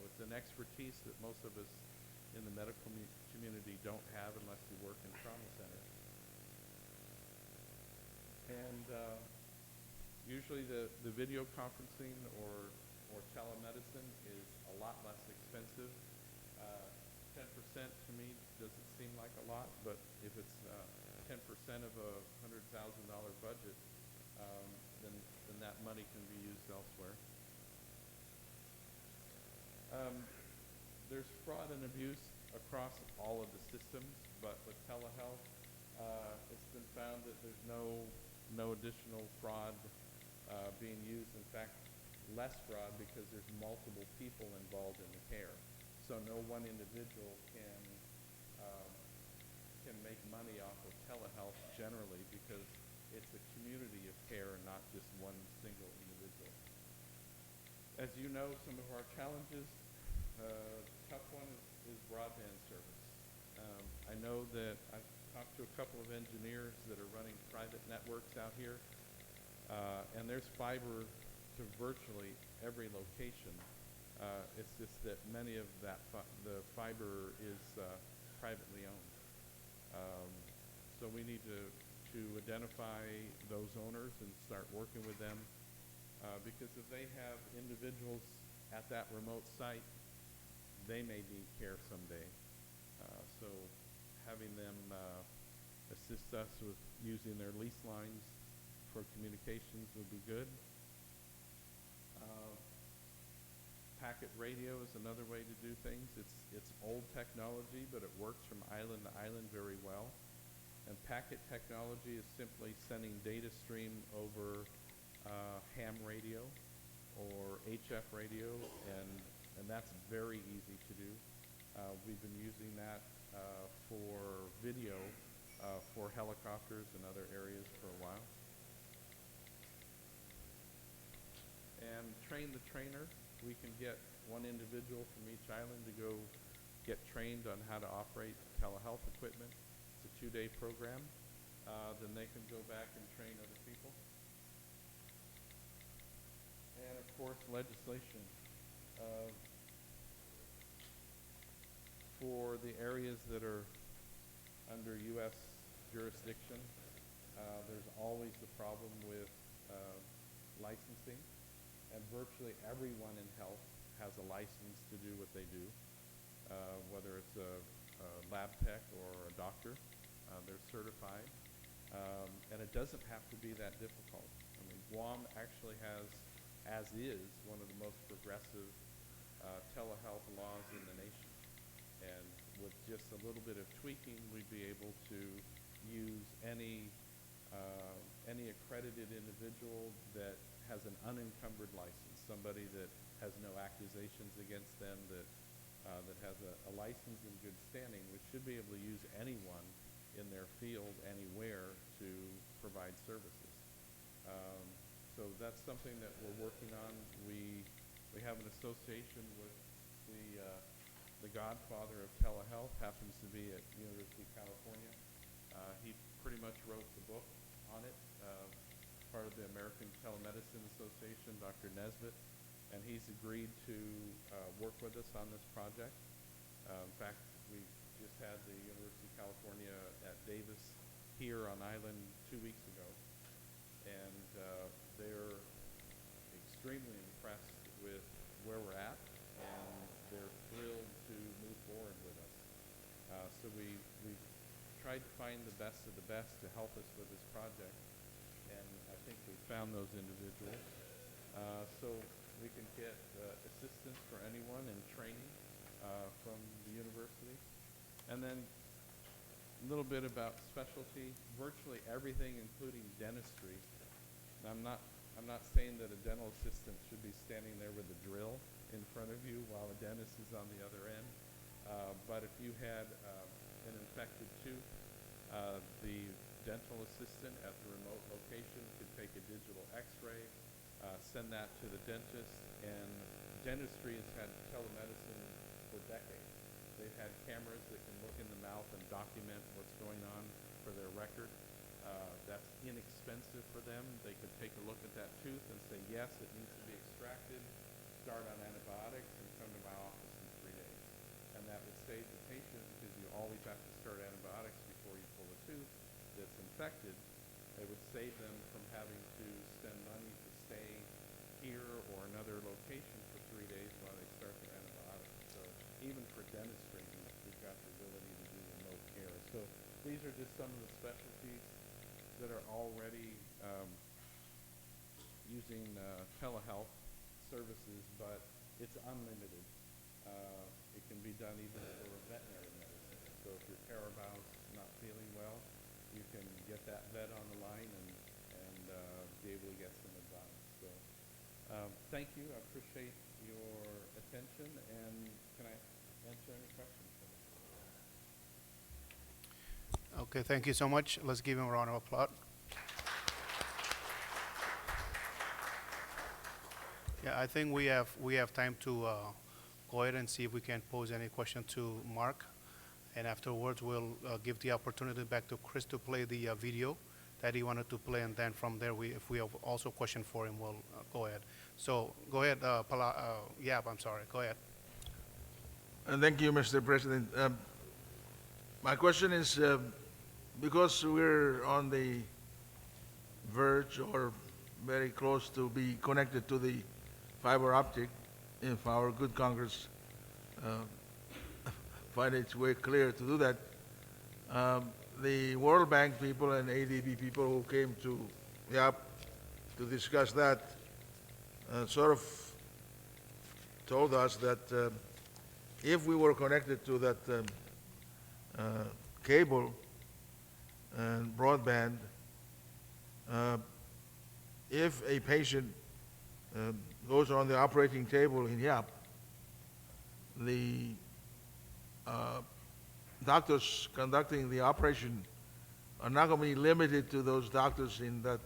It's an expertise that most of us in the medical community don't have unless you work in trauma centers. And usually the video conferencing or telemedicine is a lot less expensive. 10% to me doesn't seem like a lot, but if it's 10% of a $100,000 budget, then that money can be used elsewhere. There's fraud and abuse across all of the systems, but with telehealth, it's been found that there's no additional fraud being used. In fact, less fraud because there's multiple people involved in the care. So no one individual can make money off of telehealth generally, because it's a community of care and not just one single individual. As you know, some of our challenges, tough one is broadband service. I know that I've talked to a couple of engineers that are running private networks out here, and there's fiber to virtually every location. It's just that many of the fiber is privately owned. So we need to identify those owners and start working with them, because if they have individuals at that remote site, they may need care someday. So having them assist us with using their lease lines for communications would be good. Packet radio is another way to do things. It's old technology, but it works from island to island very well. And packet technology is simply sending data stream over ham radio or HF radio, and and that's very easy to do. We've been using that for video for helicopters and other areas for a while. And train the trainer. We can get one individual from each island to go get trained on how to operate telehealth equipment. It's a 2-day program. Then they can go back and train other people. And of course, legislation. For the areas that are under U.S. jurisdiction, there's always the problem with licensing, and virtually everyone in health has a license to do what they do, whether it's a lab tech or a doctor. They're certified, and it doesn't have to be that difficult. I mean, Guam actually has, as is, one of the most progressive telehealth laws in the nation. And with just a little bit of tweaking, we'd be able to use any accredited individual that has an unencumbered license, somebody that has no accusations against them, that has a license in good standing, which should be able to use anyone in their field anywhere to provide services. So that's something that we're working on. We have an association with the godfather of telehealth, happens to be at University of California. He pretty much wrote the book on it, part of the American Telemedicine Association, Dr. Nesbitt, and he's agreed to work with us on this project. In fact, we just had the University of California at Davis here on island 2 weeks ago, and they're extremely impressed with where we're at, and they're thrilled to move forward with us. So we've tried to find the best of the best to help us with this project, and I think we found those individuals. So we can get assistance for anyone in training from the university. And then a little bit about specialty, virtually everything including dentistry. Now, I'm not saying that a dental assistant should be standing there with a drill in front of you while a dentist is on the other end. But if you had an infected tooth, the dental assistant at the remote location could take a digital x-ray, send that to the dentist, and dentistry has had telemedicine for decades. They've had cameras that can look in the mouth and document what's going on for their record. That's inexpensive for them. They could take a look at that tooth and say, yes, it needs to be extracted, start on antibiotics, and come to my office in 3 days. And that would save the patient, because you always have to start antibiotics before you pull a tooth that's infected. It would save them from having to spend money to stay here or another location for 3 days while they start their antibiotics. So even for dentistry, we've got the ability to do remote care. So these are just some of the specialties that are already using telehealth services, but it's unlimited. It can be done even for veterinary medicine. So if your Carabau's not feeling well, you can get that vet on the line and be able to get some advice. So thank you. I appreciate your attention, and can I answer any questions? Okay, thank you so much. Let's give him a round of applause. Yeah, I think we have time to go ahead and see if we can pose any question to Mark, and afterwards we'll give the opportunity back to Chris to play the video that he wanted to play, and then from there, if we have also a question for him, we'll go ahead. So go ahead, I'm sorry. Go ahead. Thank you, Mr. President. My question is, because we're on the verge or very close to be connected to the fiber optic, if our good Congress find its way clear to do that, the World Bank people and ADB people who came to YAP to discuss that sort of told us that if we were connected to that cable and broadband, if a patient goes on the operating table in YAP the uh, doctors conducting the operation are not going to be limited to those doctors in that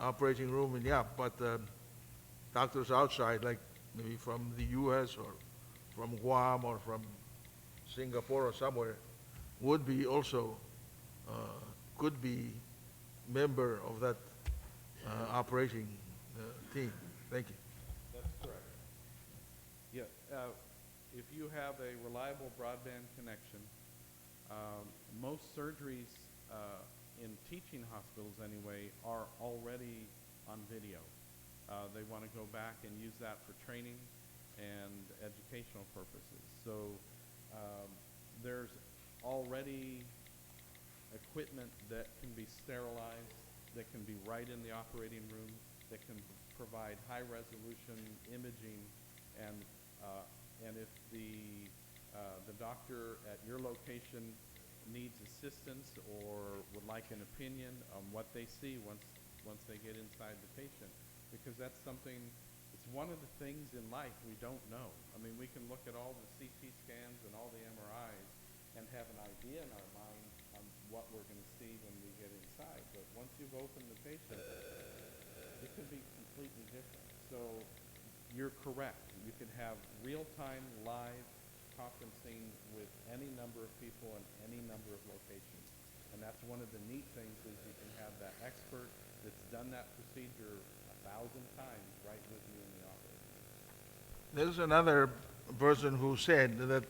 operating room in Yap, but doctors outside, like maybe from the U.S. or from Guam or from Singapore or somewhere, would be also, could be member of that operating team. Thank you. That's correct. Yeah, if you have a reliable broadband connection, most surgeries in teaching hospitals anyway are already on video. They want to go back and use that for training and educational purposes. So there's already equipment that can be sterilized, that can be right in the operating room, that can provide high resolution imaging, and if the doctor at your location needs assistance or would like an opinion on what they see once they get inside the patient, because that's something, it's one of the things in life we don't know. I mean, we can look at all the CT scans and all the MRIs and have an idea in our mind on what we're going to see when we get inside, but once you've opened the patient, it could be completely different. So you're correct. You can have real-time live conferencing with any number of people in any number of locations. And that's one of the neat things is you can have that expert that's done that procedure 1,000 times right with you in the office. There's another person who said that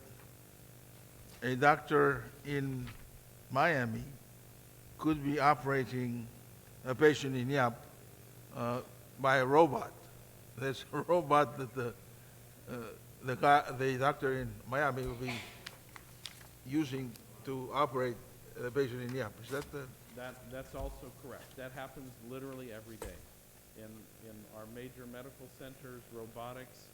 a doctor in Miami could be operating a patient in Yap by a robot. There's a robot that the doctor in Miami will be using to operate the patient in Yap. Is that the? That's also correct. That happens literally every day. In our major medical centers, robotics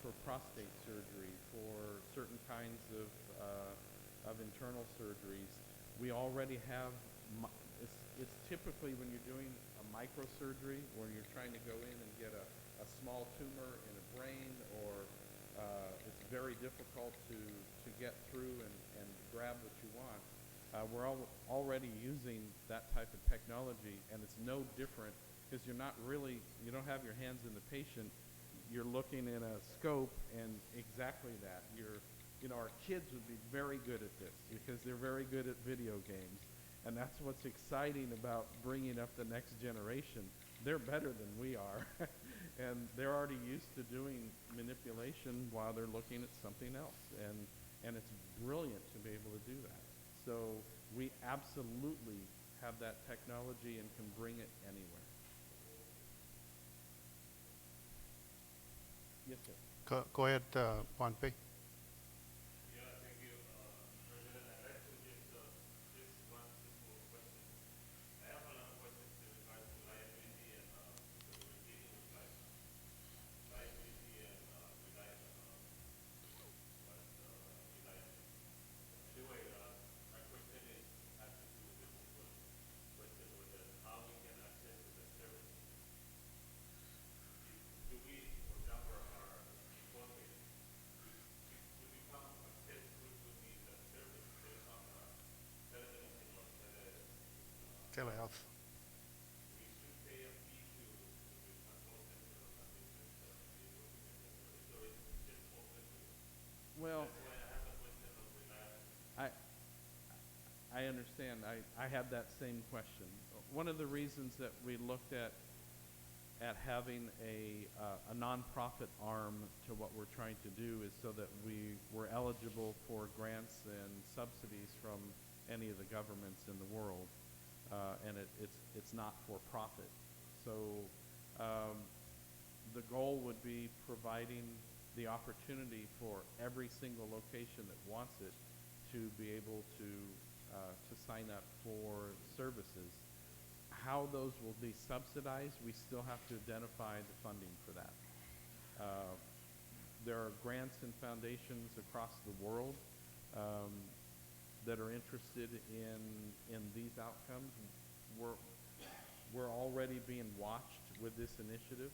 for prostate surgery, for certain kinds of internal surgeries. We already have, it's typically when you're doing a microsurgery, where you're trying to go in and get a small tumor in a brain, or it's very difficult to get through and grab what you want. We're already using that type of technology, and it's no different because you don't have your hands in the patient. You're looking in a scope, and exactly that. Our kids would be very good at this because they're very good at video games, and that's what's exciting about bringing up the next generation. They're better than we are, and they're already used to doing manipulation while they're looking at something else, and it's brilliant to be able to do that. So we absolutely have that technology and can bring it anywhere. Yes, sir. Go ahead, Pompey. Telehealth. Well, I understand. I had that same question. One of the reasons that we looked at having a nonprofit arm to what we're trying to do is so that we were eligible for grants and subsidies from any of the governments in the world, and it's not for profit. So the goal would be providing the opportunity for every single location that wants it to be able to sign up for services. How those will be subsidized, we still have to identify the funding for that. There are grants and foundations across the world that are interested in these outcomes. We're already being watched with this initiative.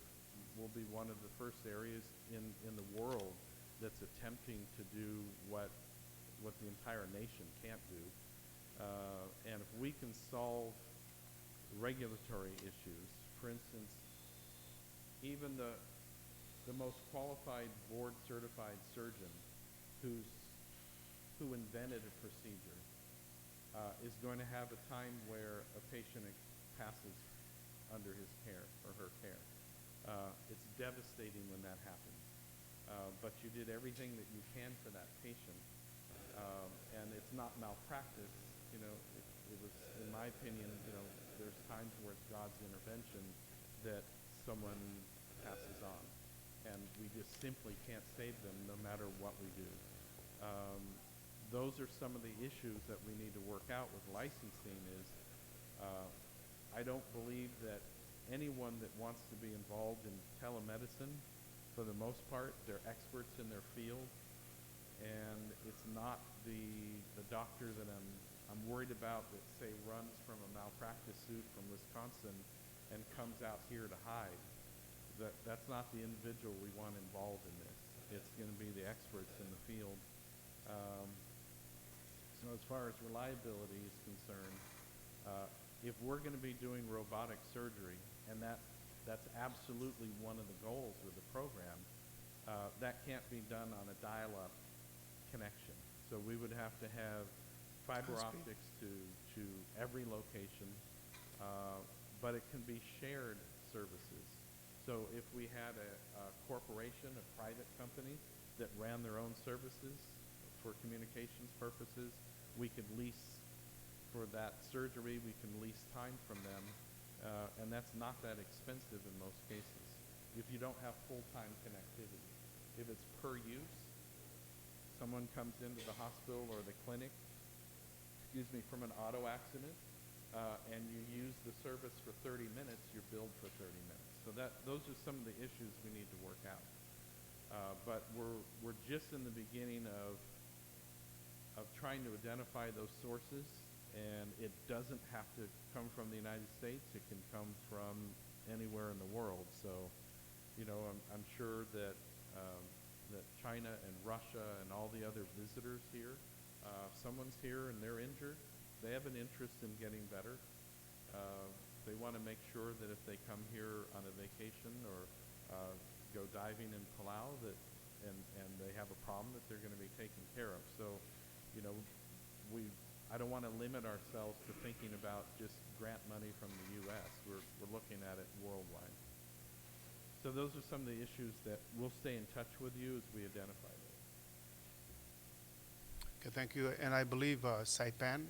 Will be one of the first areas in the world that's attempting to do what the entire nation can't do. And if we can solve regulatory issues, for instance, even the most qualified board-certified surgeon who invented a procedure is going to have a time where a patient passes under his care or her care. It's devastating when that happens. But you did everything that you can for that patient, and it's not malpractice. You know, it was, in my opinion, you know, there's times where it's God's intervention that someone passes on, and we just simply can't save them no matter what we do. Those are some of the issues that we need to work out with licensing. I don't believe that anyone that wants to be involved in telemedicine, for the most part, they're experts in their field, and it's not the doctor that I'm worried about that, say, runs from a malpractice suit from Wisconsin and comes out here to hide. That's not the individual we want involved in this. It's going to be the experts in the field. So as far as reliability is concerned, if we're going to be doing robotic surgery, and that's absolutely one of the goals of the program, that can't be done on a dial-up connection. So we would have to have fiber optics to every location, but it can be shared services. So if we had a corporation, a private company that ran their own services for communications purposes, we could lease for that surgery, we can lease time from them, and that's not that expensive in most cases if you don't have full-time connectivity. If it's per use, someone comes into the hospital or the clinic, from an auto accident, and you use the service for 30 minutes, you're billed for 30 minutes. So those are some of the issues we need to work out. But we're just in the beginning of trying to identify those sources, and it doesn't have to come from the United States. It can come from anywhere in the world. So, you know, I'm sure that that China and Russia and all the other visitors here, if someone's here and they're injured, they have an interest in getting better. They want to make sure that if they come here on a vacation or go diving in Palau, and they have a problem, that they're going to be taken care of. So, you know, I don't want to limit ourselves to thinking about just grant money from the U.S. We're looking at it worldwide. So those are some of the issues that we'll stay in touch with you as we identify those. Okay, thank you. And I believe Saipan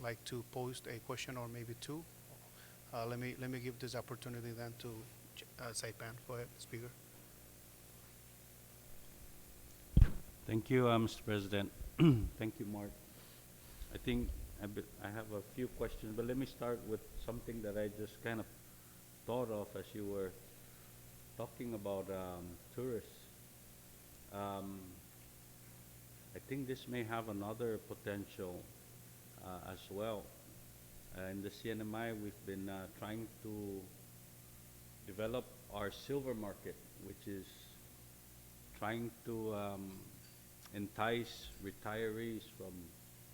like to pose a question or maybe two. Let me give this opportunity then to Saipan. Go ahead, speaker. Thank you, Mr. President. Thank you, Mark. I think I have a few questions, but let me start with something that I just kind of thought of as you were talking about tourists. I think this may have another potential as well. In the CNMI, we've been trying to develop our silver market, which is trying to entice retirees from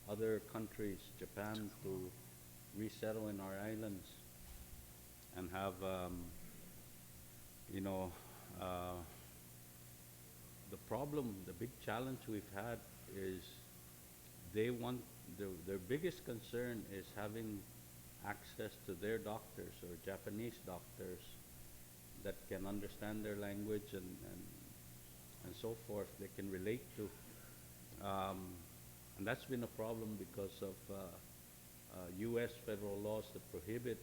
other countries, Japan, to resettle in our islands and have, the problem, the big challenge we've had is they want, their biggest concern is having access to their doctors or Japanese doctors that can understand their language and so forth, they can relate to. And that's been a problem because of U.S. federal laws that prohibit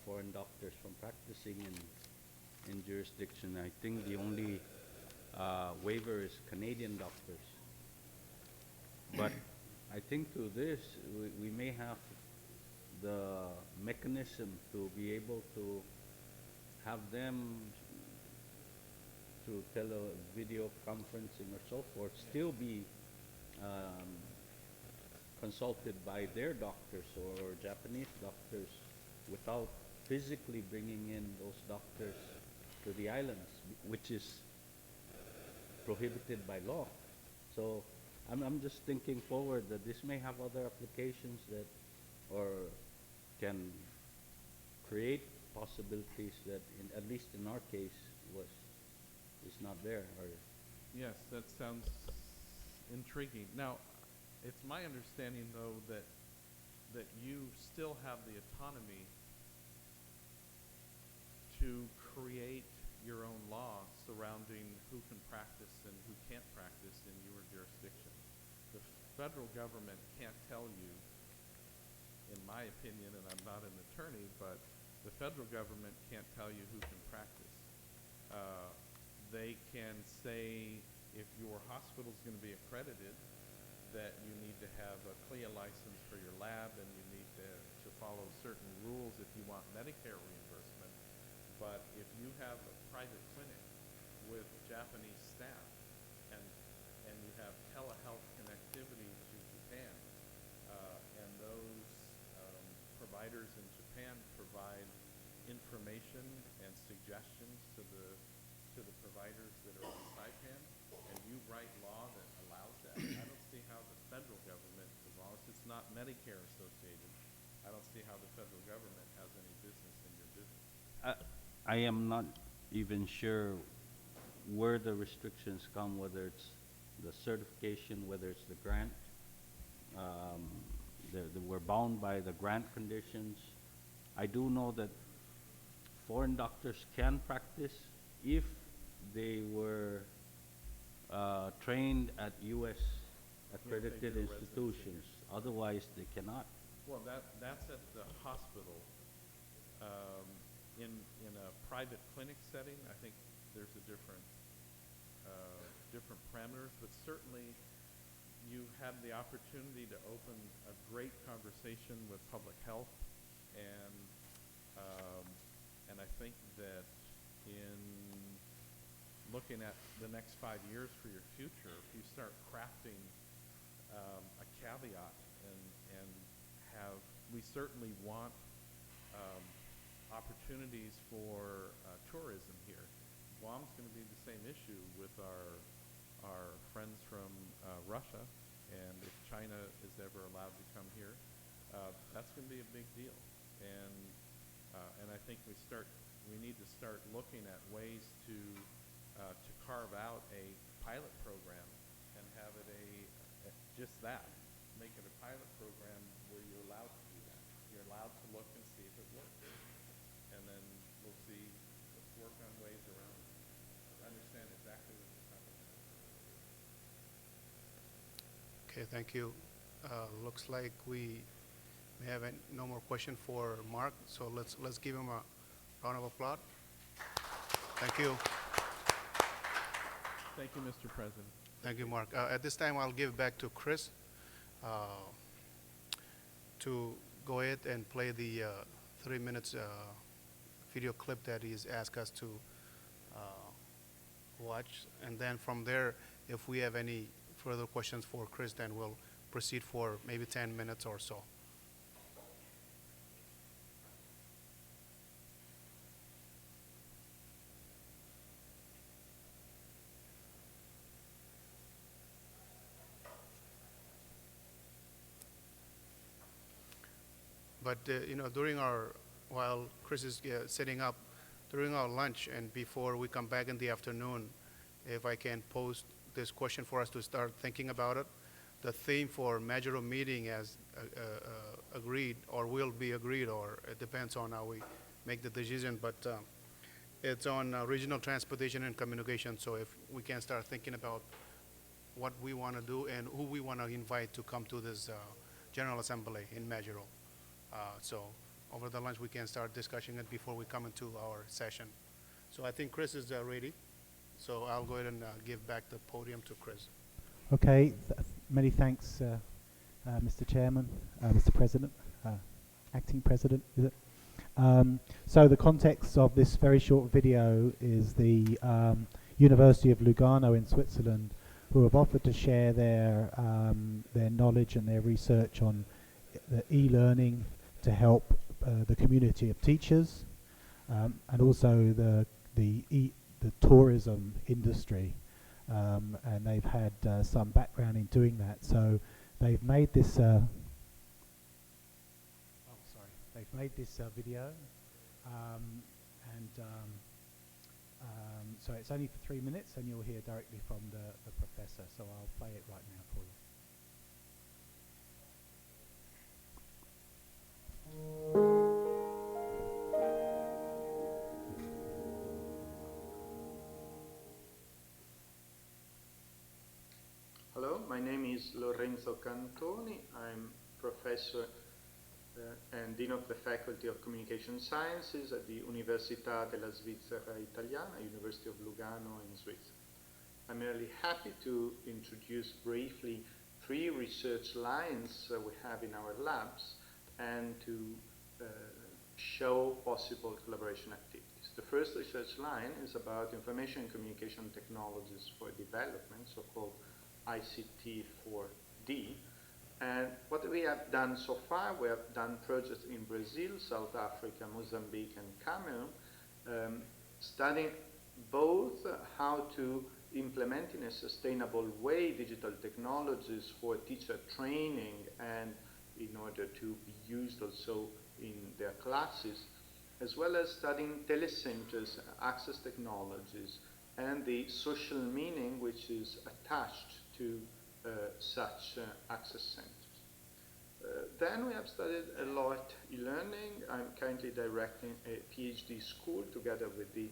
foreign doctors from practicing in jurisdiction. I think the only waiver is Canadian doctors. But I think through this, we may have the mechanism to be able to have them through video conferencing or so forth still be consulted by their doctors or Japanese doctors without physically bringing in those doctors to the islands, which is prohibited by law. So I'm just thinking forward that this may have other applications that, or can create possibilities that, at least in our case, is not there. Or Yes, that sounds intriguing. Now, it's my understanding, though, that you still have the autonomy to create your own law surrounding who can practice and who can't practice in your jurisdiction. The federal government can't tell you, in my opinion, and I'm not an attorney, but the federal government can't tell you who can practice. They can say, if your hospital is going to be accredited, that you need to have a CLIA license for your lab, and you need to follow certain rules if you want Medicare reimbursement. But if you have a private clinic with Japanese staff, and you have telehealth connectivity to Japan, and those providers in Japan provide information and suggestions to the providers that are on Saipan, and you write law that allows that, I don't see how the federal government, as long as it's not Medicare associated, I don't see how the federal government has any business in your business. I am not even sure where the restrictions come, whether it's the certification, whether it's the grant. We're bound by the grant conditions. I do know that foreign doctors can practice if they were trained at U.S. accredited did a residency institutions. Otherwise, they cannot. Well, that's at the hospital. In a private clinic setting, I think there's a different parameters, but certainly you have the opportunity to open a great conversation with public health, and I think that in looking at the next 5 years for your future, if you start crafting a caveat and we certainly want opportunities for tourism here. Guam's going to be the same issue with our friends from Russia, and if China is ever allowed to come here, that's going to be a big deal. And I think we need to start looking at ways to carve out a pilot program and have it just that, make it a pilot program where you're allowed to do that. You're allowed to look and see if it works, and then we'll see, let's work on ways around it. I understand exactly what you're talking about. Okay, thank you. Looks like we may have no more question for Mark, so let's give him a round of applause. Thank you. Thank you, Mr. President. Thank you, Mark. At this time, I'll give back to Chris to go ahead and play the 3 minutes video clip that he's asked us to watch. And then from there, if we have any further questions for Chris, then we'll proceed for maybe 10 minutes or so. But while Chris is setting up, during our lunch and before we come back in the afternoon, if I can pose this question for us to start thinking about it. The theme for Majuro meeting as agreed, or will be agreed, or it depends on how we make the decision, but it's on regional transportation and communication. So if we can start thinking about what we want to do and who we want to invite to come to this General Assembly in Majuro. So over the lunch, we can start discussing it before we come into our session. So I think Chris is ready. So I'll go ahead and give back the podium to Chris. Okay, many thanks, Mr. Chairman, Mr. President, Acting President, is it? So the context of this very short video is the University of Lugano in Switzerland, who have offered to share their knowledge and their research on the e-learning to help the community of teachers, and also the tourism industry. and they've had some background in doing that. So they've made this. They've made this video, so it's only for 3 minutes, and you'll hear directly from the professor. So I'll play it right now for you. Hello, my name is Lorenzo Cantoni. I'm professor and Dean of the Faculty of Communication Sciences at the Università della Svizzera Italiana, University of Lugano in Switzerland. I'm really happy to introduce briefly 3 research lines we have in our labs and to show possible collaboration activities. The first research line is about information and communication technologies for development, so-called ICT 4D. And what we have done so far, we have done projects in Brazil, South Africa, Mozambique, and Cameroon, studying both how to implement in a sustainable way digital technologies for teacher training and in order to be used also in their classes, as well as studying telecenters, access technologies, and the social meaning which is attached to such access centers. Then we have studied a lot e-learning. I'm currently directing a PhD school together with the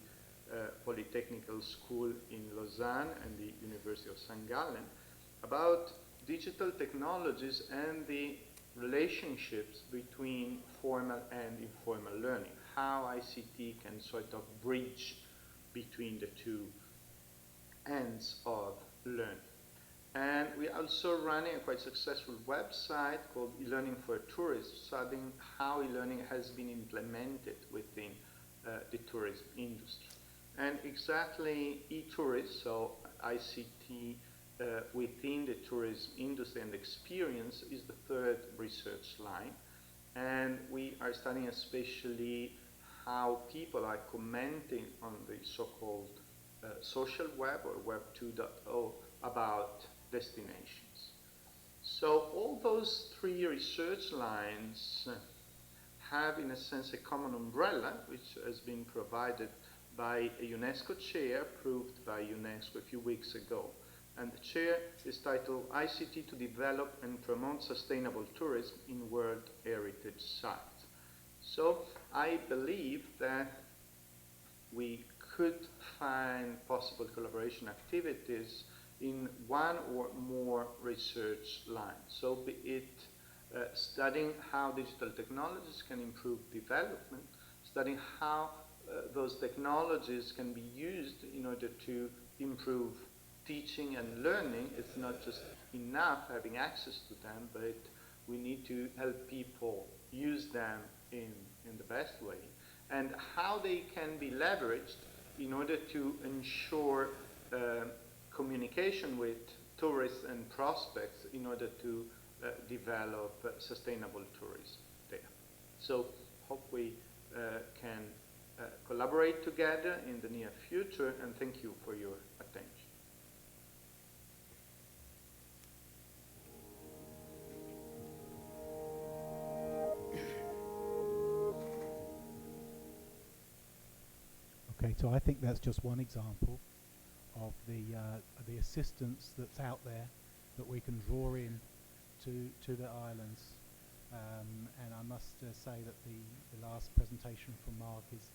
Polytechnical School in Lausanne and the University of St. Gallen about digital technologies and the relationships between formal and informal learning, how ICT can sort of bridge between the two ends of learning. And we are also running a quite successful website called e-learning for tourists, studying how e-learning has been implemented within the tourism industry. And exactly e-tourist, so ICT within the tourism industry and experience, is the third research line. And we are studying especially how people are commenting on the so-called social web or Web 2.0 about destinations. So all those 3 research lines have in a sense a common umbrella which has been provided by a UNESCO chair approved by UNESCO a few weeks ago. And the chair is titled ICT to Develop and Promote Sustainable Tourism in World Heritage Sites. So I believe that we could find possible collaboration activities in one or more research lines. So be it studying how digital technologies can improve development, studying how those technologies can be used in order to improve teaching and learning. It's not just enough having access to them, but we need to help people use them in the best way, and how they can be leveraged in order to ensure communication with tourists and prospects in order to develop sustainable tourism there. So hope we can collaborate together in the near future, and thank you for your attention. Okay, so I think that's just one example of the assistance that's out there that we can draw in to the islands. And I must say that the last presentation from Mark is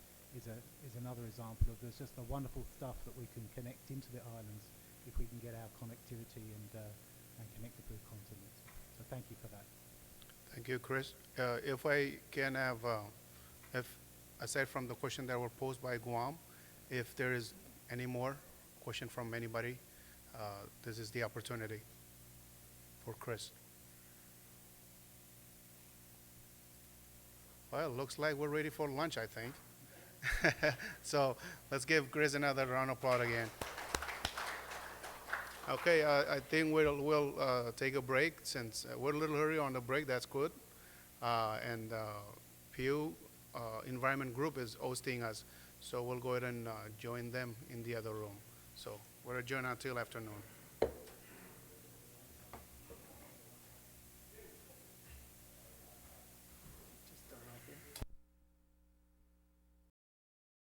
another example of there's just the wonderful stuff that we can connect into the islands if we can get our connectivity and connect it to the continent. So thank you for that. Thank you, Chris. If I can have, if aside from the question that were posed by Guam, if there is any more question from anybody, this is the opportunity for Chris. Well, looks like we're ready for lunch, I think. So let's give Chris another round of applause again. Okay, I think we'll take a break since we're a little early on the break. That's good. And Pew Environment Group is hosting us, so we'll go ahead and join them in the other room. So We're adjourned until afternoon.